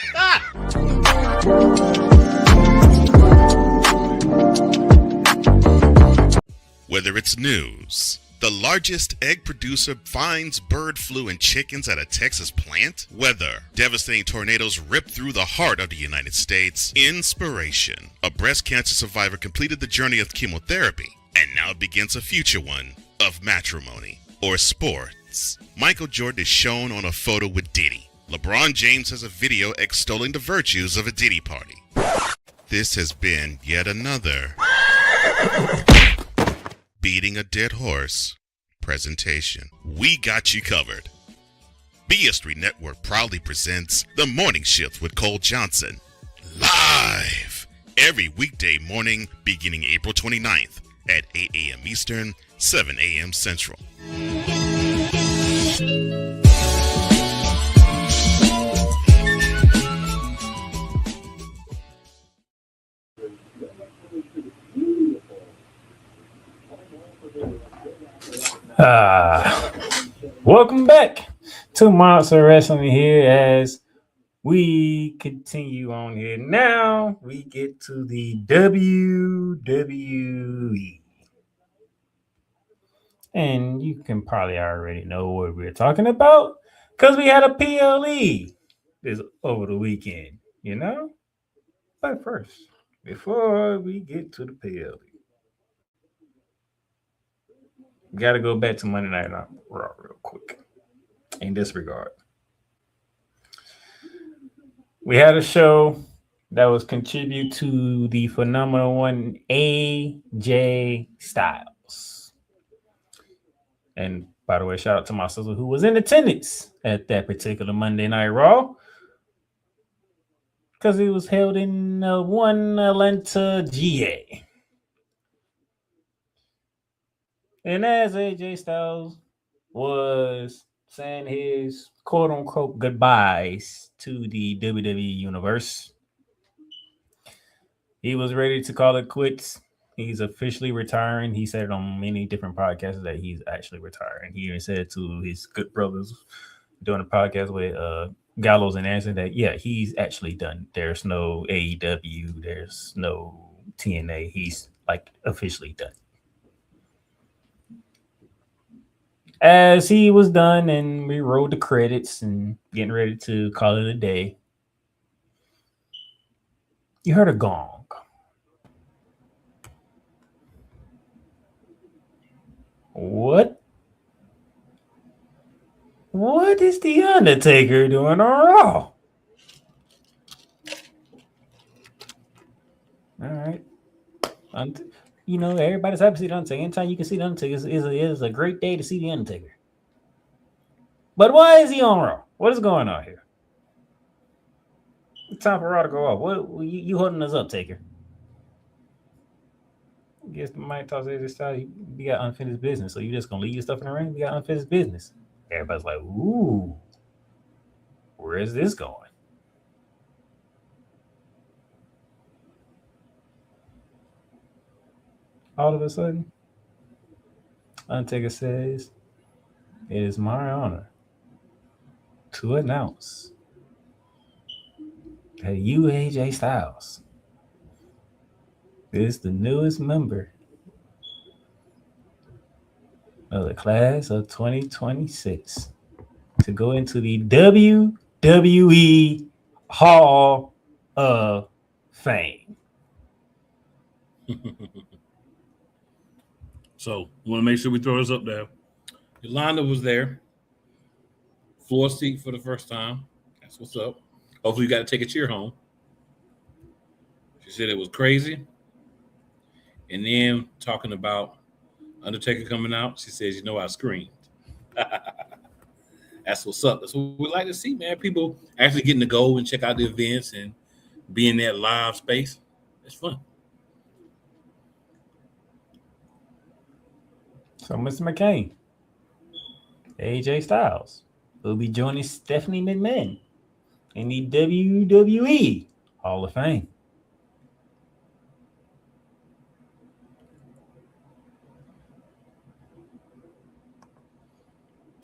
Whether it's news, The largest egg producer finds bird flu in chickens at a Texas plant. Weather. Devastating tornadoes rip through the heart of the United States. Inspiration. A breast cancer survivor completed the journey of chemotherapy, and now begins a future one of matrimony or sports. Michael Jordan is shown on a photo with Diddy. LeBron James has a video extolling the virtues of a Diddy party. This has been yet another Beating a Dead Horse presentation. We got you covered. BS3 Network proudly presents The Morning Shift with Cole Johnson. Live every weekday morning beginning April 29th at 8 a.m. Eastern, 7 a.m. Central. Welcome back to Monarchs of Wrestling here as we continue on here. Now we get to the WWE. And you can probably already know what we're talking about because we had a PLE this over the weekend, you know? But first, before we get to the PLE, we got to go back to Monday Night Raw real quick. In this regard, we had a show that was contribute to the phenomenal one AJ Styles. And by the way, shout out to my sister who was in attendance at that particular Monday Night Raw because it was held in one Atlanta, GA. And as AJ Styles was saying his quote-unquote goodbyes to the WWE Universe, he was ready to call it quits. He's officially retiring. He said it on many different podcasts that he's actually retiring. He even said to his good brothers doing a podcast with Gallows and Anderson that, yeah, he's actually done. There's no AEW. There's no TNA. He's like officially done. As he was done and we rolled the credits and getting ready to call it a day, you heard a gong. What? What is the Undertaker doing on Raw? All right. You know, everybody's happy to see the Undertaker. Anytime you can see the Undertaker is a great day to see the Undertaker. But why is he on Raw? What is going on here? It's time for Raw to go off. What you holding us up, Taker? I guess the mic toss this time. We got unfinished business, so you just gonna leave your stuff in the ring? We got unfinished business. Everybody's like, ooh, where is this going? All of a sudden, Undertaker says, it is my honor to announce that you, AJ Styles, is the newest member of the class of 2026 to go into the WWE Hall of Fame. So we want to make sure we throw this up there. Yolanda was there. Floor seat for the first time. That's what's up. Hopefully you got to take a cheer home. She said it was crazy. And then talking about Undertaker coming out, she says, you know, I screamed. That's what's up. That's what we like to see, man. People actually getting to go and check out the events and be in that live space. It's fun. So, Mr. McCain, AJ Styles will be joining Stephanie McMahon in the WWE Hall of Fame.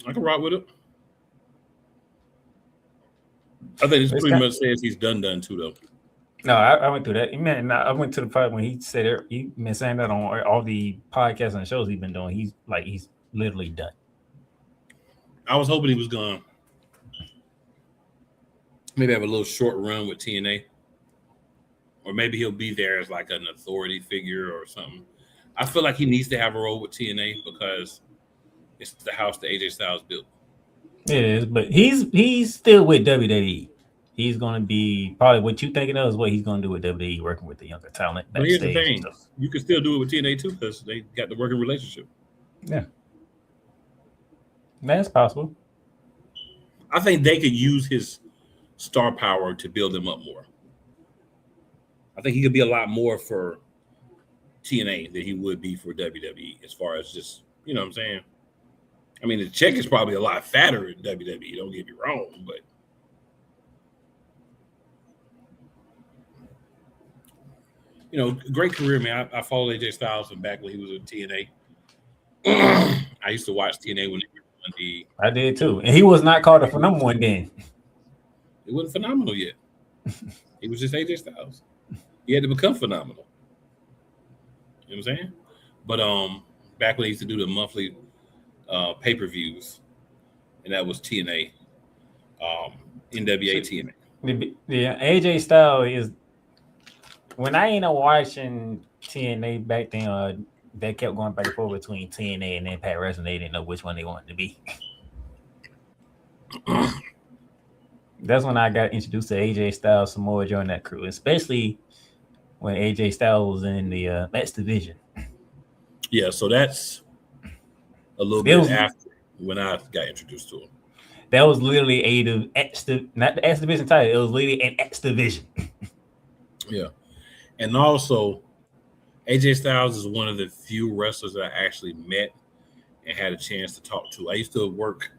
I can rock with it. I think this pretty much says he's done too, though. No, I went through that. Man, I went to the part when he said it. He's been saying that on all the podcasts and shows he's been doing. He's literally done. I was hoping he was gonna maybe have a little short run with TNA, or maybe he'll be there as like an authority figure or something. I feel like he needs to have a role with TNA because it's the house that AJ Styles built. It is, but he's still with WWE. He's going to be probably what you thinking of is what he's going to do with WWE, working with the younger talent. But here's the backstage and thing: stuff. you can still do it with TNA too because they got the working relationship. Yeah, that's possible. I think they could use his star power to build him up more. I think he could be a lot more for TNA than he would be for WWE as far as just, you know what I'm saying? I mean, the check is probably a lot fatter in WWE, don't get me wrong, but you know, great career, man. I followed AJ Styles from back when he was with TNA. I used to watch TNA when they were on the. I did too, and he was not called a number one then. It wasn't phenomenal yet. He was just AJ Styles. He had to become phenomenal. You know what I'm saying? But back when they used to do the monthly pay-per-views, and that was TNA, NWA TNA. The AJ Styles is when I ain't watching TNA back then. They kept going back and forth between TNA and Impact Wrestling. They didn't know which one they wanted to be. That's when I got introduced to AJ Styles some more during that crew, especially when AJ Styles was in the X division. Yeah, so that's a little bit after when I got introduced to him. That was literally not the X division title. It was literally an X division. Yeah, and also AJ Styles is one of the few wrestlers that I actually met and had a chance to talk to. I used to work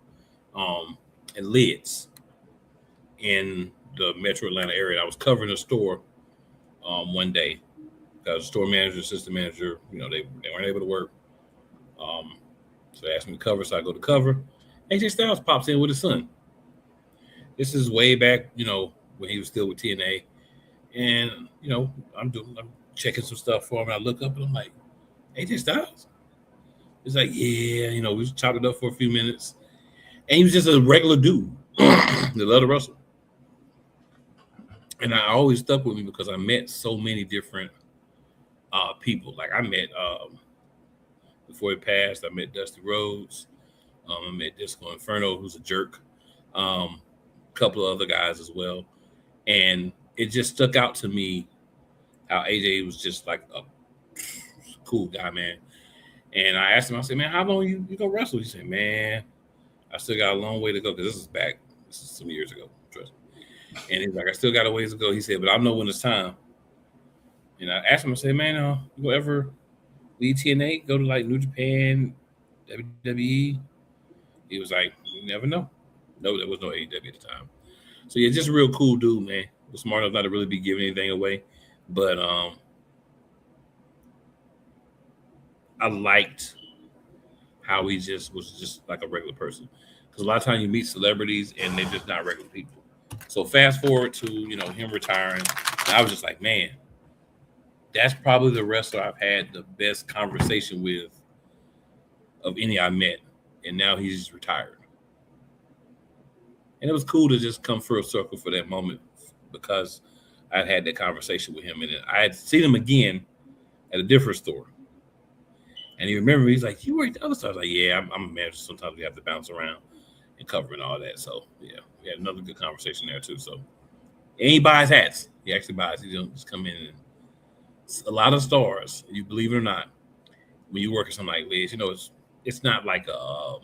in Lids in the Metro Atlanta area. I was covering a store one day because the store manager, assistant manager, you know, they weren't able to work. So they asked me to cover, so I go to cover. AJ Styles pops in with his son. This is way back, you know, when he was still with TNA. And, you know, I'm checking some stuff for him. And I look up and I'm like, AJ Styles? He's like, yeah, you know, we chopped it up for a few minutes. And he was just a regular dude that loved to wrestle. And I always stuck with me because I met so many different people. Like I met, before he passed, I met Dusty Rhodes. I met Disco Inferno, who's a jerk. A couple of other guys as well. And it just stuck out to me how AJ was just like a cool guy, man. And I asked him, I said, man, how long you gonna wrestle? He said, man, I still got a long way to go because this is some years ago, trust me. And he's like, I still got a ways to go. He said, but I know when it's time. And I asked him, I said, man, you gonna ever leave TNA, go to like New Japan, WWE? He was like, you never know. No, there was no AEW at the time. So yeah, just a real cool dude, man. Was smart enough not to really be giving anything away. But I liked how he just was just like a regular person. Because a lot of times you meet celebrities and they're just not regular people. So fast forward to, you know, him retiring. I was just like, man, that's probably the wrestler I've had the best conversation with of any I met. And now he's retired. And it was cool to just come full circle for that moment because I'd had that conversation with him. And I had seen him again at a different store. And he remembered me. He's like, you were at the other store. I was like, yeah, I'm a manager. Sometimes we have to bounce around and cover and all that. So, yeah, we had another good conversation there, too. So, and he buys hats. He actually buys. He don't just come in and a lot of stars, you believe it or not, when you work at something like Lids, you know, it's not like a,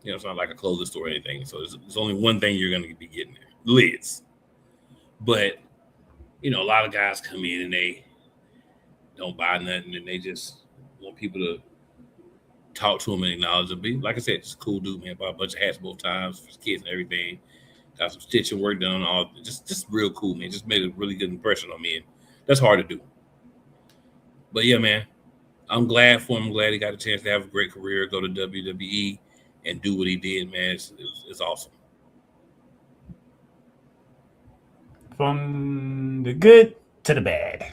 you know, it's not like a clothing store or anything. So there's only one thing you're going to be getting there, Lids. But, you know, a lot of guys come in and they don't buy nothing and they just want people to talk to them and acknowledge them. Like I said, just a cool dude, man. Bought a bunch of hats both times for his kids and everything. Got some stitching work done, all just real cool, man. Just made a really good impression on me. And that's hard to do. But yeah, man, I'm glad for him. I'm glad he got a chance to have a great career, go to WWE and do what he did, man. It's awesome. From the good to the bad.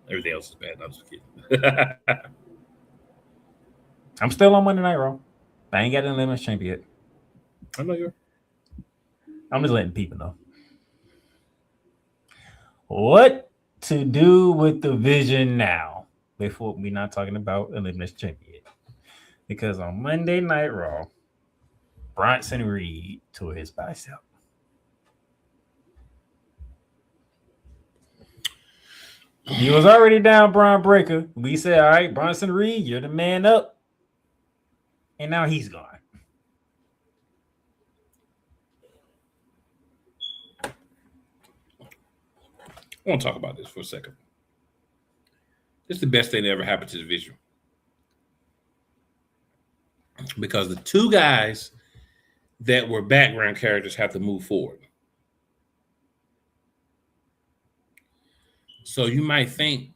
Everything else is bad. I'm just kidding. I'm still on Monday Night Raw. I ain't got an Elimination Chamber yet. I know you're. I'm just letting people know. What to do with the vision now? Before we're not talking about Elimination Chamber yet. Because on Monday Night Raw, Bronson Reed tore his bicep. He was already down Braun Breaker. We said, all right, Bronson Reed, you're the man up. And now he's gone. I want to talk about this for a second. This is the best thing that ever happened to the division. Because the two guys that were background characters have to move forward. So you might think,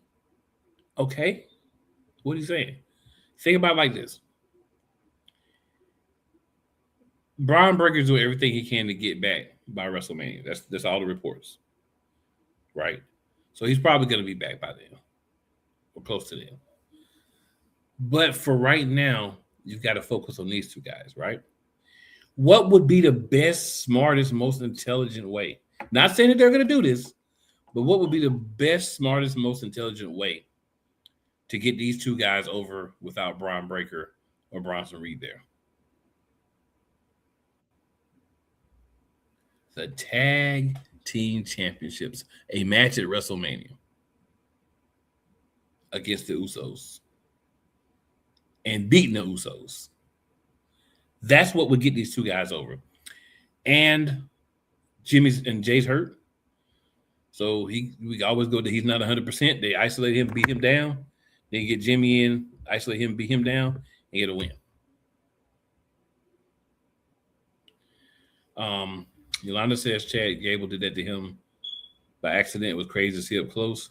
okay, what are you saying? Think about it like this. Braun Breaker's doing everything he can to get back by WrestleMania. That's all the reports. Right? So he's probably going to be back by then. Or close to then. But for right now, you've got to focus on these two guys, right? What would be the best, smartest, most intelligent way? Not saying that they're going to do this, but what would be the best, smartest, most intelligent way to get these two guys over without Braun Breaker or Bronson Reed there? The Tag Team Championships, a match at WrestleMania against the Usos and beating the Usos. That's what would get these two guys over. And Jay's hurt. So we always go to he's not 100%. They isolate him, beat him down. Then get Jimmy in, isolate him, beat him down, and get a win. Yolanda says Chad Gable did that to him by accident. It was crazy to see up close.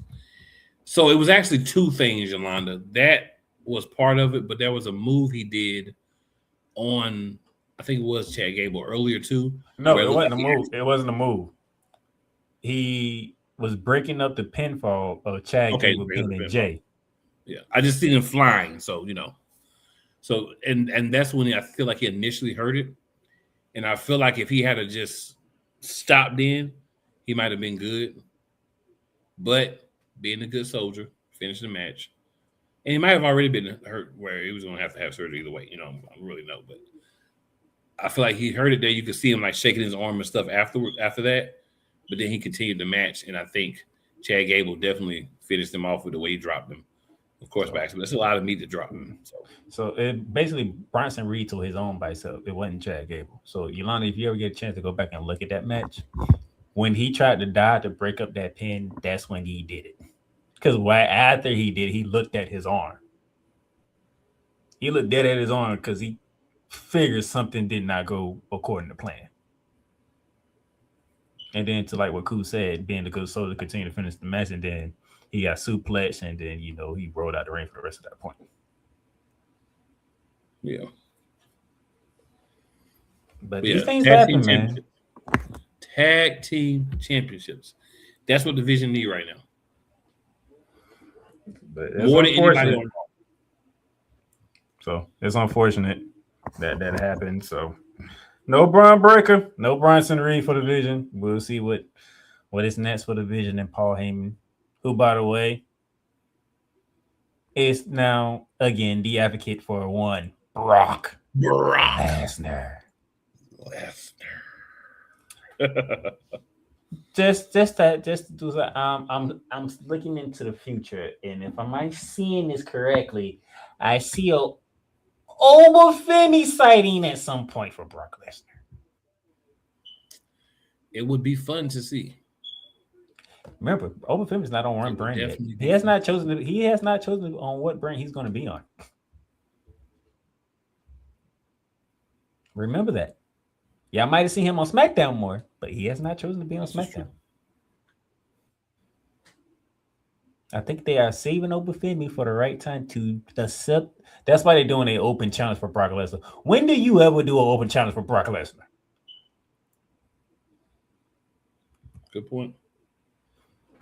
So it was actually two things, Yolanda. That was part of it, but there was a move he did on, I think it was Chad Gable earlier too. No, it wasn't a move. It wasn't a move. He was breaking up the pinfall of Chad Gable beating Jay. Yeah, I just seen him flying, so So and that's when I feel like he initially heard it. And I feel like if he had to just stopped in, he might have been good. But being a good soldier, finished the match. And he might have already been hurt where he was going to have surgery either way. I don't really know. But I feel like he heard it there. You could see him like shaking his arm and stuff after that. But then he continued the match. And I think Chad Gable definitely finished him off with the way he dropped him. Of course, by accident. That's a lot of meat to drop him. So it basically Bronson Reed to his own bicep. It wasn't Chad Gable. So Yolanda, if you ever get a chance to go back and look at that match, when he tried to dive to break up that pin, that's when he did it. Because right after he did, he looked at his arm. He looked dead at his arm because he figured something did not go according to plan. And then to like what Koo said, being the good soldier, continue to finish the match, and then he got suplexed, and then he rolled out the ring for the rest of that point. Yeah. But these things happen, man. Tag team championships. That's what the division need right now. But more than anybody on. So it's unfortunate that happened. So no Braun Breaker, no Bronson Reed for the division. We'll see what is next for the division and Paul Heyman, who, by the way, is now again the advocate for one Brock Lesnar. Just to do that. I'm looking into the future, and if I'm seeing this correctly, I see a Obafemi sighting at some point for Brock Lesnar. It would be fun to see. Remember, Obafemi is not on one brand yet. He has not chosen on what brand he's going to be on. Remember that. Y'all might have seen him on SmackDown more, but he has not chosen to be on SmackDown. I think they are saving Obafemi for the right time to accept. That's why they're doing an open challenge for Brock Lesnar. When do you ever do an open challenge for Brock Lesnar? Good point.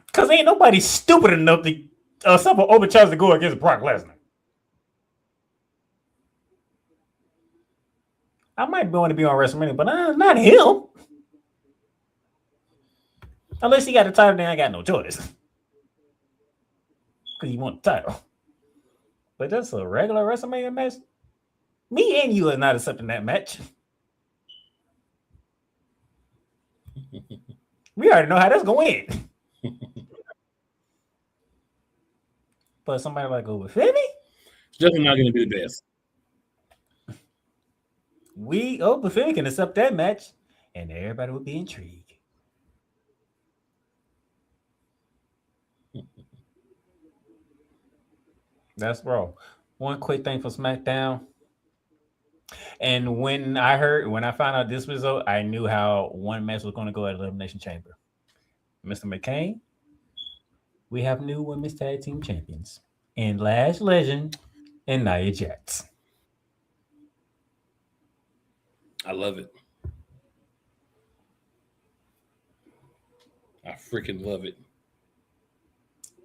Because ain't nobody stupid enough to accept an open challenge to go against Brock Lesnar. I might want to be on WrestleMania, but not him. Unless he got the title, then I got no choice. Because you want the title. But that's a regular WrestleMania match. Me and you are not accepting that match. We already know how that's going to win. But somebody like Obafemi? It's definitely not going to be the best. Obafemi can accept that match, and everybody would be intrigued. That's wrong. One quick thing for SmackDown. And when I found out this result, I knew how one match was going to go at Elimination Chamber. Mr. McCain, we have new women's tag team champions in Lash Legend and Nia Jax. I love it. I freaking love it.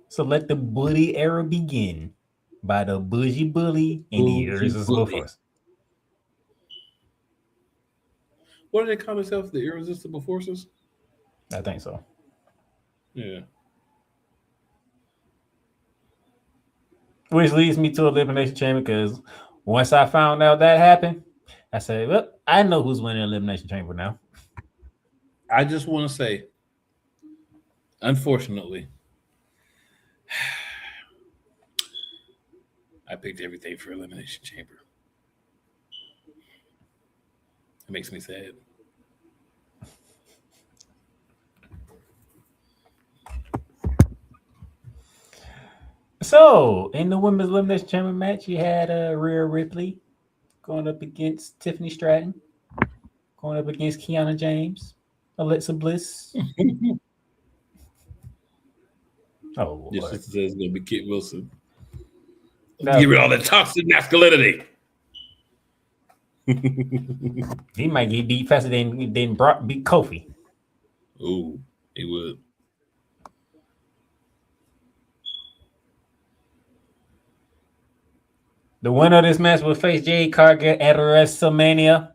So let the bully era begin by the bougie bully and the irresistible force. What do they call themselves? The irresistible forces? I think so. Yeah. Which leads me to Elimination Chamber, because once I found out that happened, I said, well, I know who's winning Elimination Chamber now. I just want to say, unfortunately, I picked everything for Elimination Chamber. It makes me sad. So, in the Women's Elimination Chamber match, you had Rhea Ripley going up against Tiffany Stratton, going up against Kiana James, Alexa Bliss. Oh, Your sister says it's going to be Kit Wilson. No. Give it all that toxic masculinity. He might get beat faster than Brock beat Kofi. Ooh, he would. The winner of this match will face Jade Cargill at WrestleMania.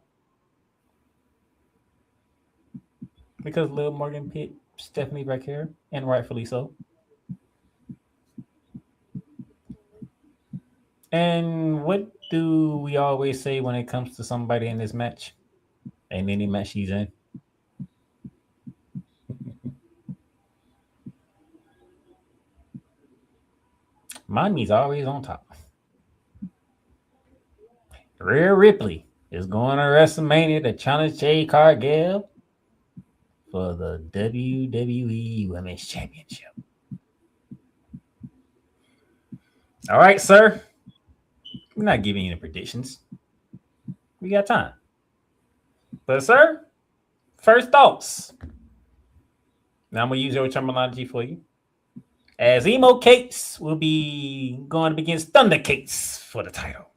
Because Lil Morgan picked Stephanie back here, and rightfully so. And what do we always say when it comes to somebody in this match? And any match she's in? Mommy's always on top. Rhea Ripley is going to WrestleMania to challenge Jade Cargill for the WWE Women's Championship. All right, sir. We're not giving you the predictions. We got time. But, sir, first thoughts. Now I'm going to use your terminology for you. As Emo Cates will be going up against Thunder Cates for the title.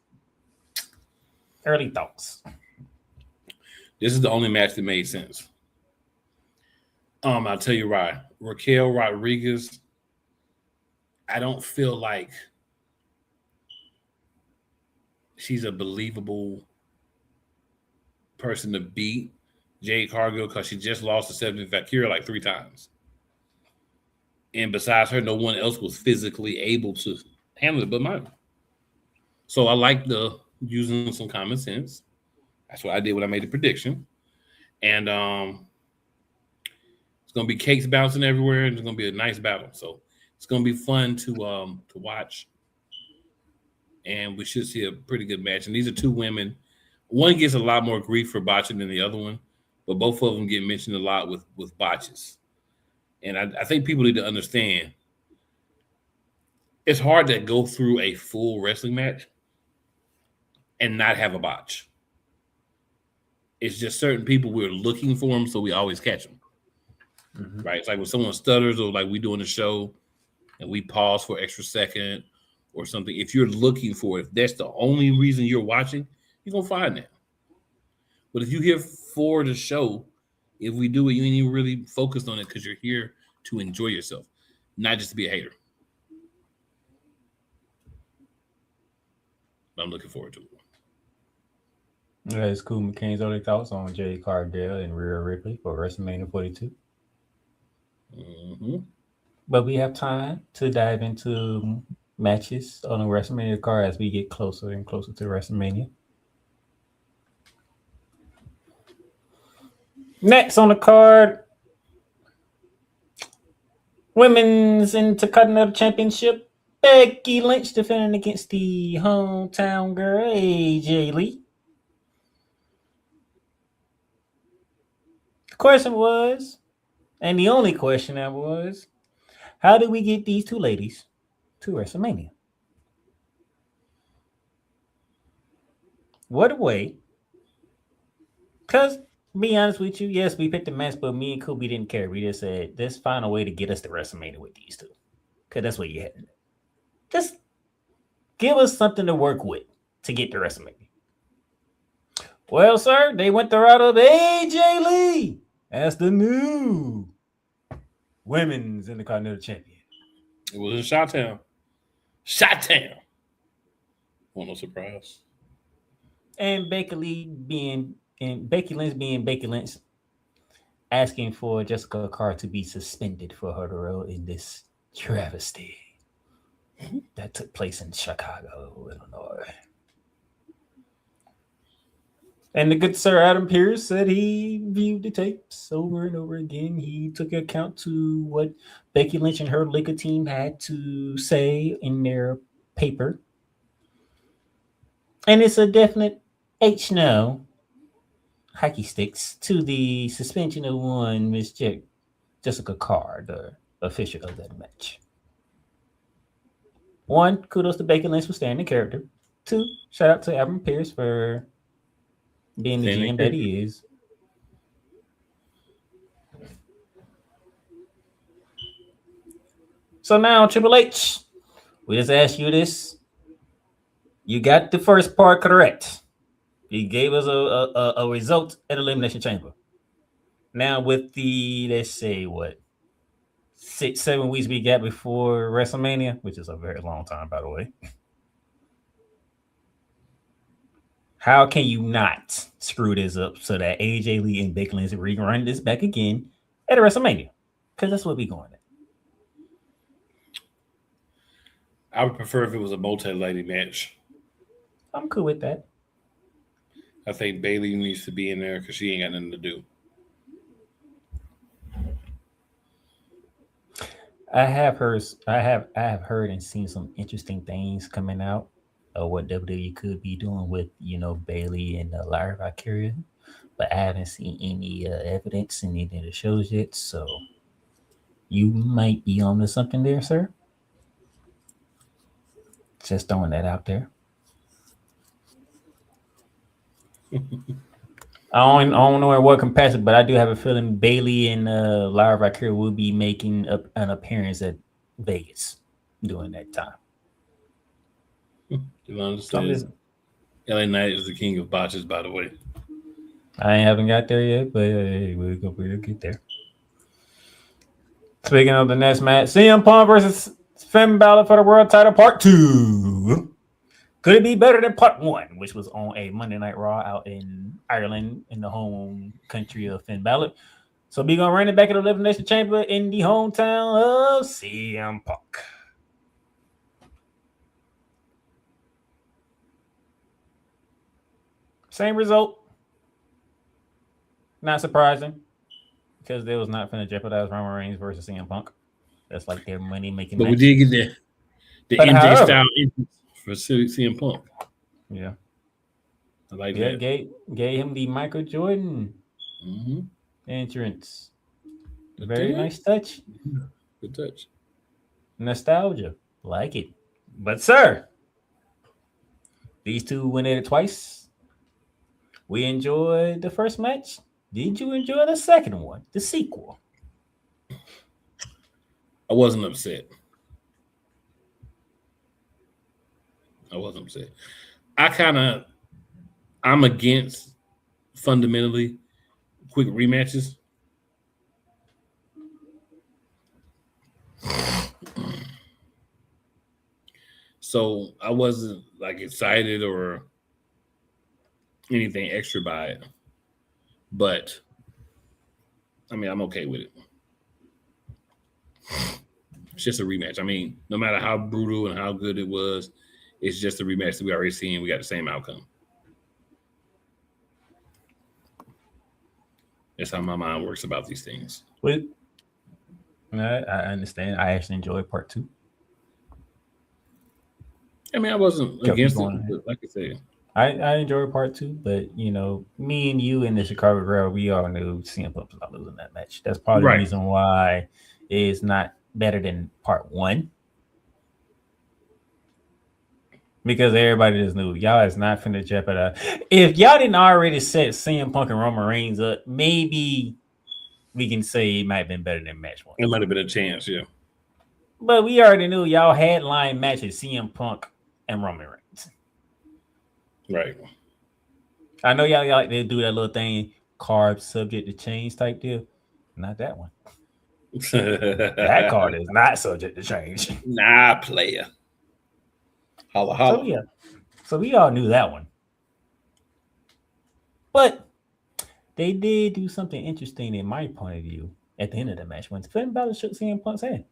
Early thoughts. This is the only match that made sense. I'll tell you why. Raquel Rodriguez, I don't feel like she's a believable person to beat Jade Cargill because she just lost to Stephanie Valkyria like 3 times. And besides her, no one else was physically able to handle it but mine. So I like using some common sense. That's what I did when I made the prediction. And it's going to be cakes bouncing everywhere, and it's going to be a nice battle. So it's going to be fun to watch. And we should see a pretty good match. And these are 2 women. One gets a lot more grief for botching than the other one, but both of them get mentioned a lot with botches. And I think people need to understand it's hard to go through a full wrestling match and not have a botch. It's just certain people, we're looking for them, so we always catch them. Mm-hmm. Right? It's like when someone stutters, or like we doing a show and we pause for an extra second or something. If you're looking for it, if that's the only reason you're watching, you're going to find that. But if you're here for the show, if we do it, you ain't even really focused on it because you're here to enjoy yourself, not just to be a hater. But I'm looking forward to it. That's cool. McCain's only thoughts on Jay Cardell and Rhea Ripley for WrestleMania 42. Mm-hmm. But we have time to dive into matches on the WrestleMania card as we get closer and closer to WrestleMania. Next on the card, Women's Intercontinental Championship. Becky Lynch defending against the hometown girl, AJ Lee. The question was, and the only question that was, how do we get these two ladies to WrestleMania? What a way. Because, be honest with you, yes, we picked the match, but me and Kobe didn't care. We just said, let's find a way to get us to WrestleMania with these two. Because that's what you had. Just give us something to work with to get to WrestleMania. Well, sir, they went the route of AJ Lee as the new Women's Intercontinental Champion. It was in Chi-Town. Chi-Town. Well, no surprise. And Becky Lynch being Becky Lynch, asking for Jessica Carr to be suspended for her role in this travesty that took place in Chicago, Illinois. And the good Sir Adam Pearce said he viewed the tapes over and over again. He took account to what Becky Lynch and her legal team had to say in their paper. And it's a definite H no hockey sticks to the suspension of one Miss Jessica Carr, the official of that match. 1, kudos to Becky Lynch for staying in character. 2, shout out to Adam Pearce for being the GM that he is. So now, Triple H, we just asked you this. You got the first part correct. He gave us a result at Elimination Chamber. Now with the, let's say, 6-7 weeks we got before WrestleMania, which is a very long time, by the way. How can you not screw this up so that AJ Lee and Becky Lynch rerun this back again at WrestleMania? Because that's what we're going at. I would prefer if it was a multi-lady match. I'm cool with that. I think Bayley needs to be in there because she ain't got nothing to do. I have heard and seen some interesting things coming out of what WWE could be doing with, Bayley and Lyra Valkyria, but I haven't seen any evidence in any of the shows yet. So you might be onto something there, sir. Just throwing that out there. I don't know in what capacity, but I do have a feeling Bayley and Lyra Valkyria will be making an appearance at Vegas during that time. Yolanda says, LA Knight is the king of botches, by the way. I haven't got there yet, but we'll get there. Speaking of the next match, CM Punk versus Finn Balor for the World Title Part 2. Could it be better than Part 1, which was on a Monday Night Raw out in Ireland, in the home country of Finn Balor? So we're going to run it back at the Elimination Chamber in the hometown of CM Punk. Same result. Not surprising, because they was not going to jeopardize Roman Reigns versus CM Punk. That's like their money-making match. But we did get the MJ style entrance for CM Punk. Yeah. I like that. Gave him the Michael Jordan entrance. Very nice touch. Good touch. Nostalgia. Like it. But, sir, these two went at it twice. We enjoyed the first match. Did you enjoy the second one, the sequel? I wasn't upset. I'm against fundamentally quick rematches. So I wasn't like excited or anything extra by it. But I mean, I'm okay with it. It's just a rematch. I mean, no matter how brutal and how good it was, it's just a rematch that we already seen. We got the same outcome. That's how my mind works about these things. Well, I understand. I actually enjoyed part 2. I mean, I wasn't against it, but like I said, I enjoyed part 2, but me and you and the Chicago Girl, we all knew CM Punk was not losing that match. That's part of the reason why it's not better than part 1. Because everybody just knew y'all is not finna jeopardize. If y'all didn't already set CM Punk and Roman Reigns up, maybe we can say it might have been better than match 1. It might have been a chance, yeah. But we already knew y'all headline matches CM Punk and Roman Reigns. Right. I know y'all like to do that little thing, card subject to change type deal. Not that one. That card is not subject to change. Nah, player. Holla, holla. So we all knew that one. But they did do something interesting in my point of view at the end of the match when Finn Balor shook CM Punk's hand.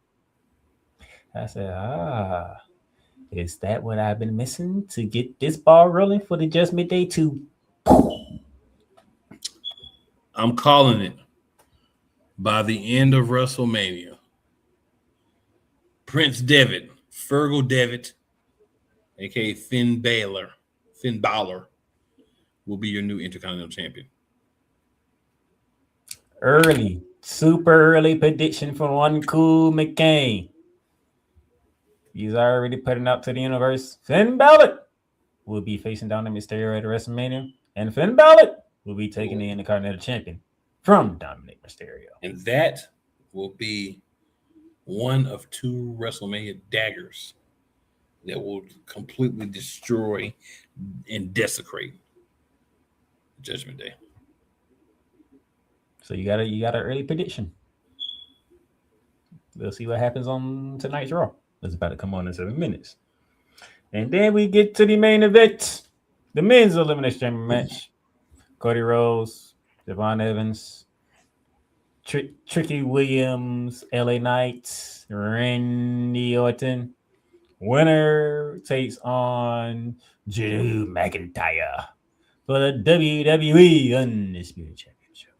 I said, is that what I've been missing to get this ball rolling for the Judgment Day 2? I'm calling it. By the end of WrestleMania, Prince Devitt, Fergal Devitt, aka Finn Balor, will be your new Intercontinental Champion. Super early prediction from one cool McCain. He's already putting out to the universe. Finn Balor will be facing down the Mysterio at WrestleMania, and Finn Balor will be taking the Intercontinental Champion from Dominic Mysterio. And that will be one of 2 WrestleMania daggers that will completely destroy and desecrate Judgment Day. So you got an early prediction. We'll see what happens on tonight's Raw. It's about to come on in 7 minutes. And then we get to the main event, the men's Elimination Chamber match. Cody Rhodes, Devon Evans, Tricky Williams, LA Knight, Randy Orton. Winner takes on Drew McIntyre for the WWE Undisputed Championship.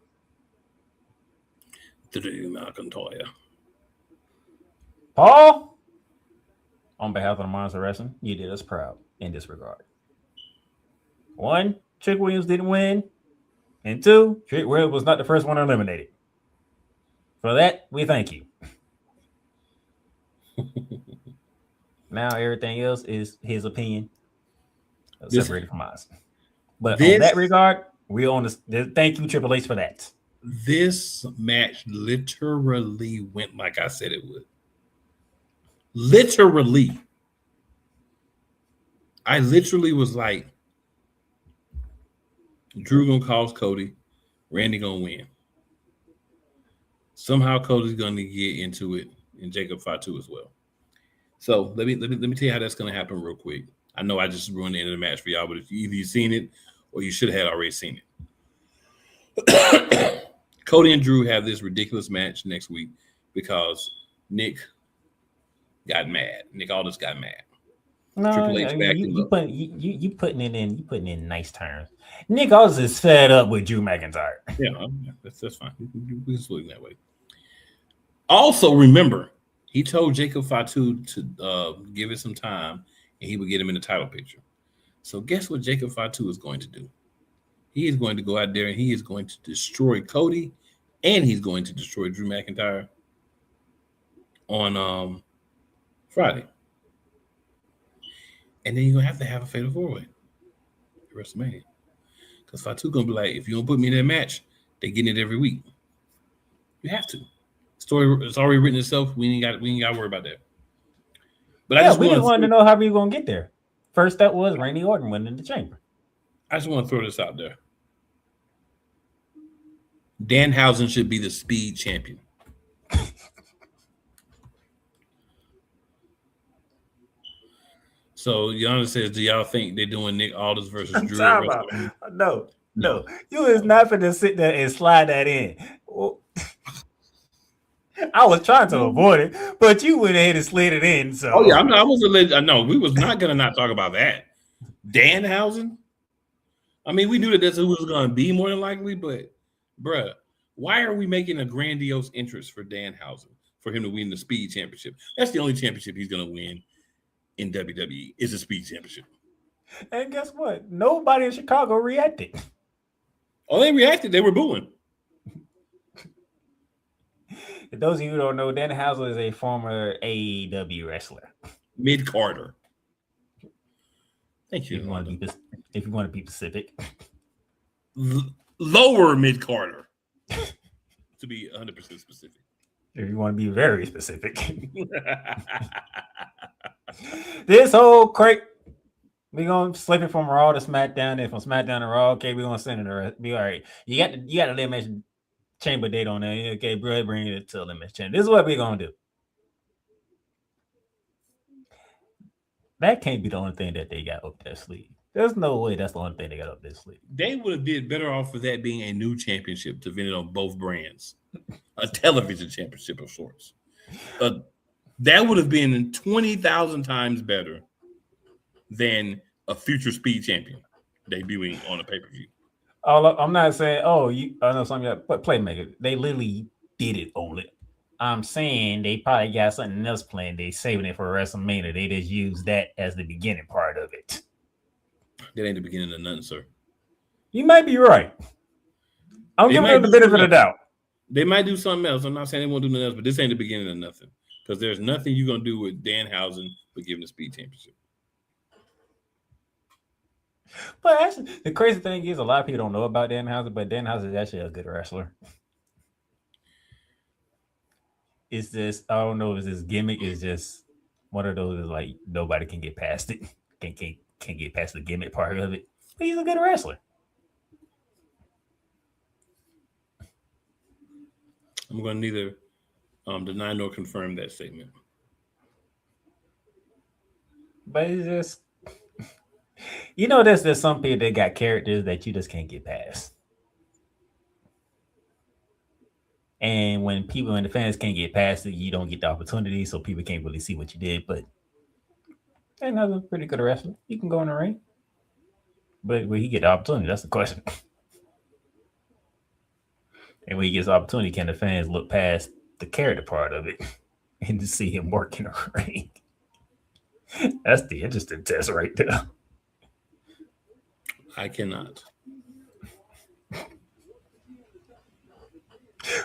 Drew McIntyre. Paul, on behalf of the Monarchs of Wrestling, you did us proud in this regard. 1, Trick Williams didn't win. And 2, Trick Williams was not the first one eliminated. For that, we thank you. Now everything else is his opinion, separated from ours. But on that regard, we on this. Thank you, Triple H, for that. This match literally went like I said it would. Literally. I literally was like, Drew gonna cause Cody, Randy gonna win. Somehow Cody's gonna get into it, and Jacob Fatu as well. So let me tell you how that's gonna happen real quick. I know I just ruined the end of the match for y'all, but if either you've seen it or you should have already seen it. Cody and Drew have this ridiculous match next week because Nick got mad. Nick Aldis got mad. No, Triple H you putting it in nice terms. Nick Aldis is fed up with Drew McIntyre. Yeah, that's fine. We can split it that way. Also, remember, he told Jacob Fatu to give it some time, and he would get him in the title picture. So guess what Jacob Fatu is going to do? He is going to go out there and he is going to destroy Cody, and he's going to destroy Drew McIntyre on Friday. And then you're going to have a fatal 4-way at WrestleMania. Because Fatu going to be like, if you don't put me in that match, they're getting it every week. You have to. Story, it's already written itself. We ain't got to worry about that. But yeah, we just wanted to know how we were going to get there. First step was Randy Orton winning the chamber. I just want to throw this out there. Danhausen should be the speed champion. So Yana says, do y'all think they're doing Nick Aldis versus Drew? No. You is not going to sit there and slide that in. Well, I was trying to avoid it, but you went ahead and slid it in. So, oh yeah, I was no, we was not gonna not talk about that. Danhausen. I mean, we knew that that's who was gonna be more than likely, but bruh, why are we making a grandiose interest for Danhausen for him to win the Speed Championship? That's the only championship he's gonna win in WWE is the Speed Championship. And guess what? Nobody in Chicago reacted. Oh, they reacted. They were booing. For those of you who don't know, Danhausen is a former AEW wrestler. Mid-Carter. Thank you. If you want to be specific. Lower mid-Carter. To be 100% specific. If you want to be very specific. This whole crate, we're going to slip it from Raw to SmackDown. And from SmackDown to Raw, okay, we're going to send it to be all right. You got the Elimination Chamber date on there. Okay, bro, bring it to Elimination Chamber. This is what we're going to do. That can't be the only thing that they got up their sleeve. There's no way that's the only thing they got up their sleeve. They would have did better off for that being a new championship to vent it on both brands. A television championship of sorts. That would have been 20,000 times better than a future Speed champion debuting on a pay-per-view. I'm not saying, I know something, but Playmaker, they literally did it on it. I'm saying they probably got something else planned. They saving it for WrestleMania. They just use that as the beginning part of it. That ain't the beginning of nothing, sir. You might be right. I'm giving them the benefit of the doubt. They might do something else. I'm not saying they won't do nothing else, but this ain't the beginning of nothing. Because there's nothing you're going to do with Danhausen but giving the Speed Championship. But actually, the crazy thing is a lot of people don't know about Danhausen, but Danhausen is actually a good wrestler. It's just, I don't know if this gimmick is just one of those like nobody can get past it. Can't get past the gimmick part of it. But he's a good wrestler. I'm going to neither deny nor confirm that statement. But it's just, there's some people that got characters that you just can't get past. And when the fans can't get past it, you don't get the opportunity, so people can't really see what you did. But Danhausen's a pretty good wrestler. He can go in the ring. But will he get the opportunity? That's the question. And when he gets the opportunity, can the fans look past the character part of it and to see him work in the ring? That's the interesting test right there. I cannot.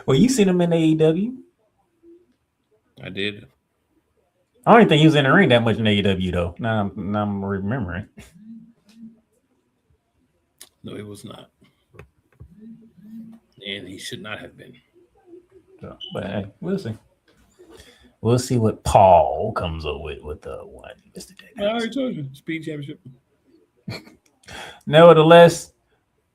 Well, you seen him in AEW? I did. I don't even think he was in the ring that much in AEW, though. Now I'm remembering. No, it was not. And he should not have been. So, but hey, we'll see. We'll see what Paul comes up with the one. I already told you. Speed Championship. Nevertheless,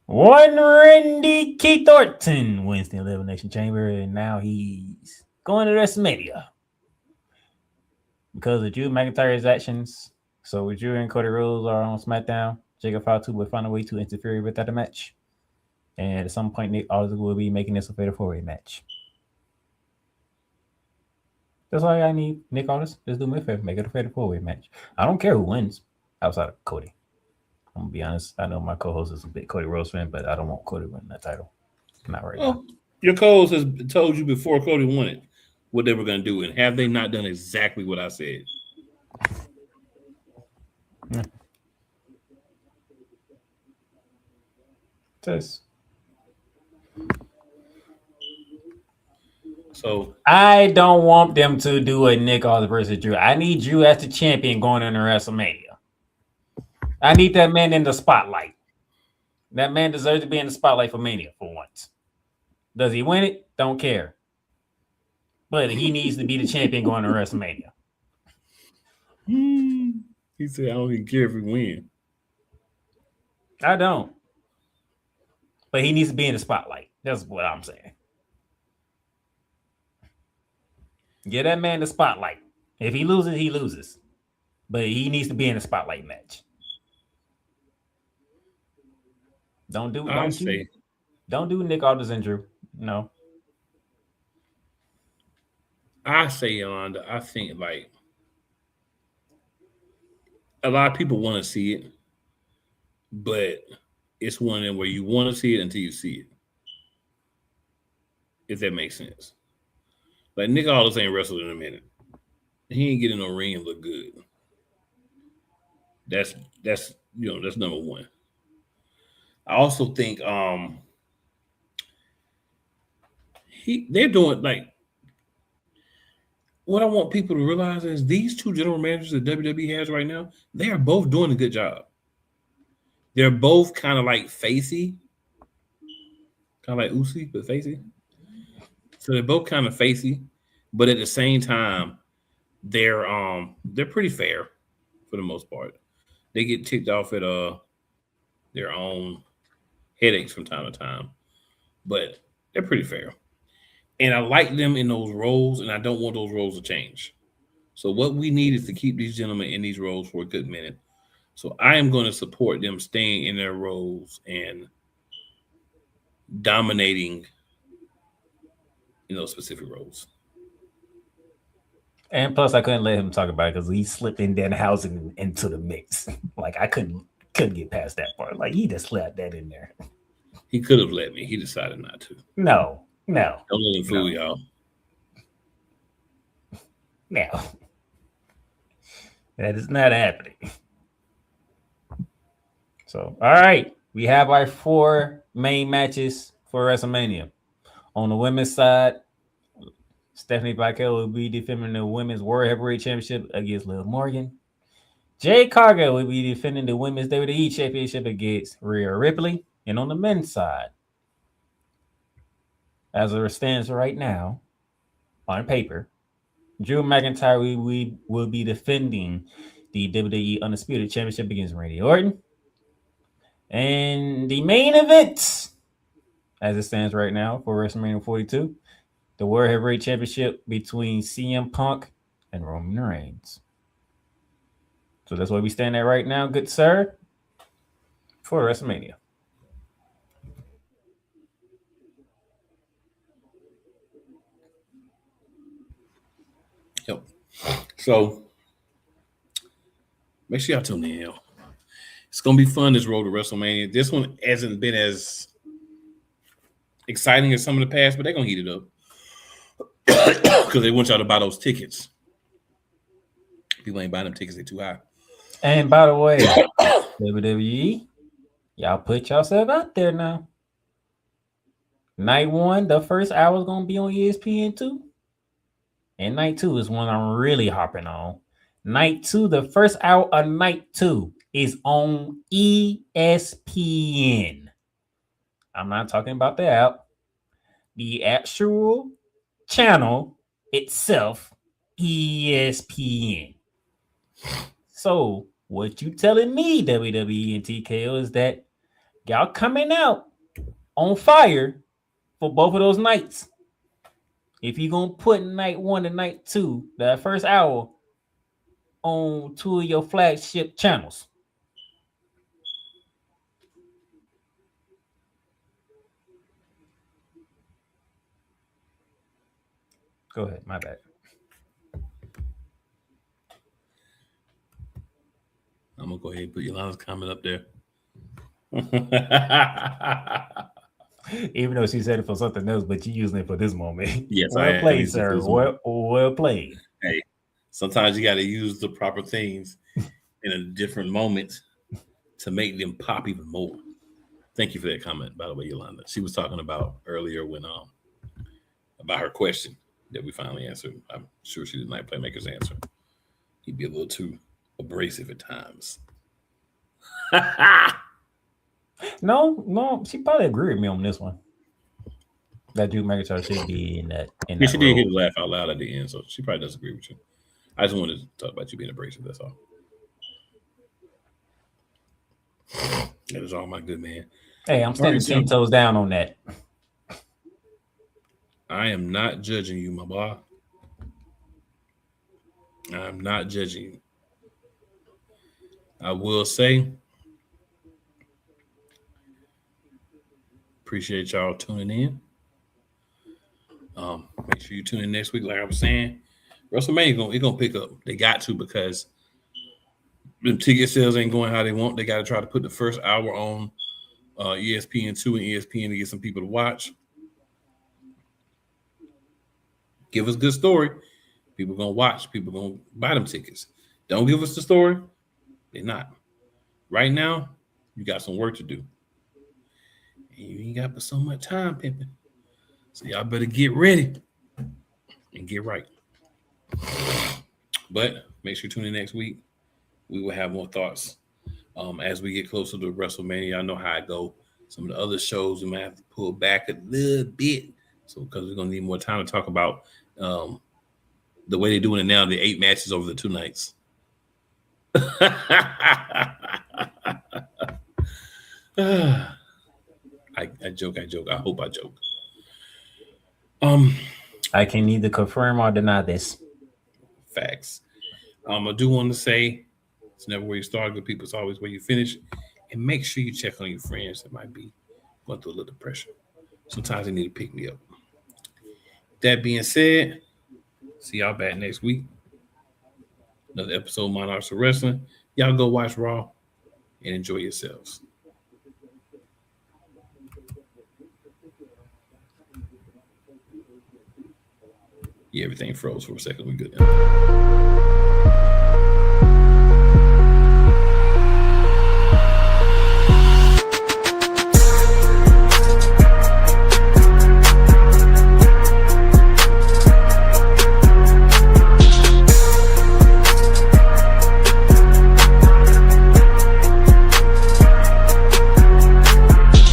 one Randy Keith Orton wins the Elimination Chamber, and now he's going to WrestleMania because of Drew McIntyre's actions. So Drew and Cody Rhodes are on SmackDown. Jacob Fatu will find a way to interfere with that match, and at some point, Nick Aldis will be making this a fatal four-way match. That's all I need, Nick Aldis. Just do me a favor, make it a fatal four-way match. I don't care who wins outside of Cody. I'm gonna be honest. I know my co-host is a big Cody Rhodes fan, but I don't want Cody winning that title. Not right now. Your co-host has told you before Cody won it what they were going to do, and have they not done exactly what I said? Yeah. Just. So I don't want them to do a Nick Aldis versus Drew. I need Drew as the champion going into WrestleMania. I need that man in the spotlight. That man deserves to be in the spotlight for Mania for once. Does he win it? Don't care. But he needs to be the champion going to WrestleMania. He said, I don't even care if we win. I don't. But he needs to be in the spotlight. That's what I'm saying. Get that man the spotlight. If he loses, he loses. but he needs to be in a spotlight match. Don't do Nick Aldis and Drew. No. I say Yolanda. I think like a lot of people want to see it, but it's one of them where you want to see it until you see it. If that makes sense. Like Nick Aldis ain't wrestled in a minute. He ain't getting no ring and look good. That's number one. I also think they're doing like what I want people to realize is these two general managers that WWE has right now, they are both doing a good job. They're both kind of like facey, kind of like Uzi, but facey. So they're both kind of facey, but at the same time, they're pretty fair for the most part. They get ticked off at their own headaches from time to time, but they're pretty fair. And I like them in those roles, and I don't want those roles to change. So what we need is to keep these gentlemen in these roles for a good minute. So I am going to support them staying in their roles and dominating in those specific roles. And plus, I couldn't let him talk about it because he slipped in Danhausen into the mix. Like I couldn't get past that part. Like he just slapped that in there. He could have let me. He decided not to. No. Don't let him fool y'all. No. That is not happening. So, all right. We have our 4 main matches for WrestleMania. On the women's side, Stephanie Vacquel will be defending the Women's World Heavyweight Championship against Liv Morgan. Jade Cargill will be defending the Women's WWE Championship against Rhea Ripley. And on the men's side, as it stands right now, on paper, Drew McIntyre will be defending the WWE Undisputed Championship against Randy Orton. And the main event, as it stands right now for WrestleMania 42, the World Heavyweight Championship between CM Punk and Roman Reigns. So that's where we stand at right now, good sir, for WrestleMania. Yep. So make sure y'all tune in. It's gonna be fun this road to WrestleMania. This one hasn't been as exciting as some of the past, but they're gonna heat it up because they want y'all to buy those tickets. People ain't buying them tickets; they're too high. And by the way, WWE, y'all put yourself out there now. Night 1, the first hour is gonna be on ESPN2. And night 2 is one I'm really harping on. Night 2, the first hour of night 2 is on ESPN. I'm not talking about the app. The actual channel itself, ESPN. So what you telling me, WWE and TKO, is that y'all coming out on fire for both of those nights. If you're going to put night 1 and night 2, that first hour, on 2 of your flagship channels. Go ahead, my bad. I'm going to go ahead and put Yolanda's comment up there. Even though she said it for something else, but you using it for this moment. Yes, well played, sir. Well played. Hey, sometimes you got to use the proper things in a different moment to make them pop even more. Thank you for that comment, by the way, Yolanda. She was talking about earlier when about her question that we finally answered. I'm sure she did not Playmaker's answer. He'd be a little too abrasive at times. No, she probably agreed with me on this one. That Drew McIntyre should be in that. Yeah, she did hit a laugh out loud at the end, so she probably does agree with you. I just wanted to talk about you being abrasive. That's all. That is all, my good man. Hey, I'm standing 10 toes down on that. I am not judging you, my boy. I'm not judging you. I will say, appreciate y'all tuning in. Make sure you tune in next week. Like I was saying, WrestleMania gonna pick up. They got to, because the ticket sales ain't going how they want. They got to try to put the first hour on ESPN2 and ESPN to get some people to watch. Give us a good story. People gonna watch. People gonna buy them tickets. Don't give us the story. They're not. Right now, you got some work to do. And you ain't got but so much time, pimping. So y'all better get ready and get right. But make sure you tune in next week. We will have more thoughts as we get closer to WrestleMania. Y'all know how I go. Some of the other shows we might have to pull back a little bit, so because we're gonna need more time to talk about the way they're doing it now, the 8 matches over the 2 nights. I joke. I hope I joke. I can neither confirm or deny this. Facts. I do want to say it's never where you start, good people. It's always where you finish. And make sure you check on your friends that might be going through a little depression. Sometimes they need to pick me up. That being said, see y'all back next week. Another episode of Monarchs of Wrestling. Y'all go watch Raw and enjoy yourselves. Yeah, everything froze for a second. We good now.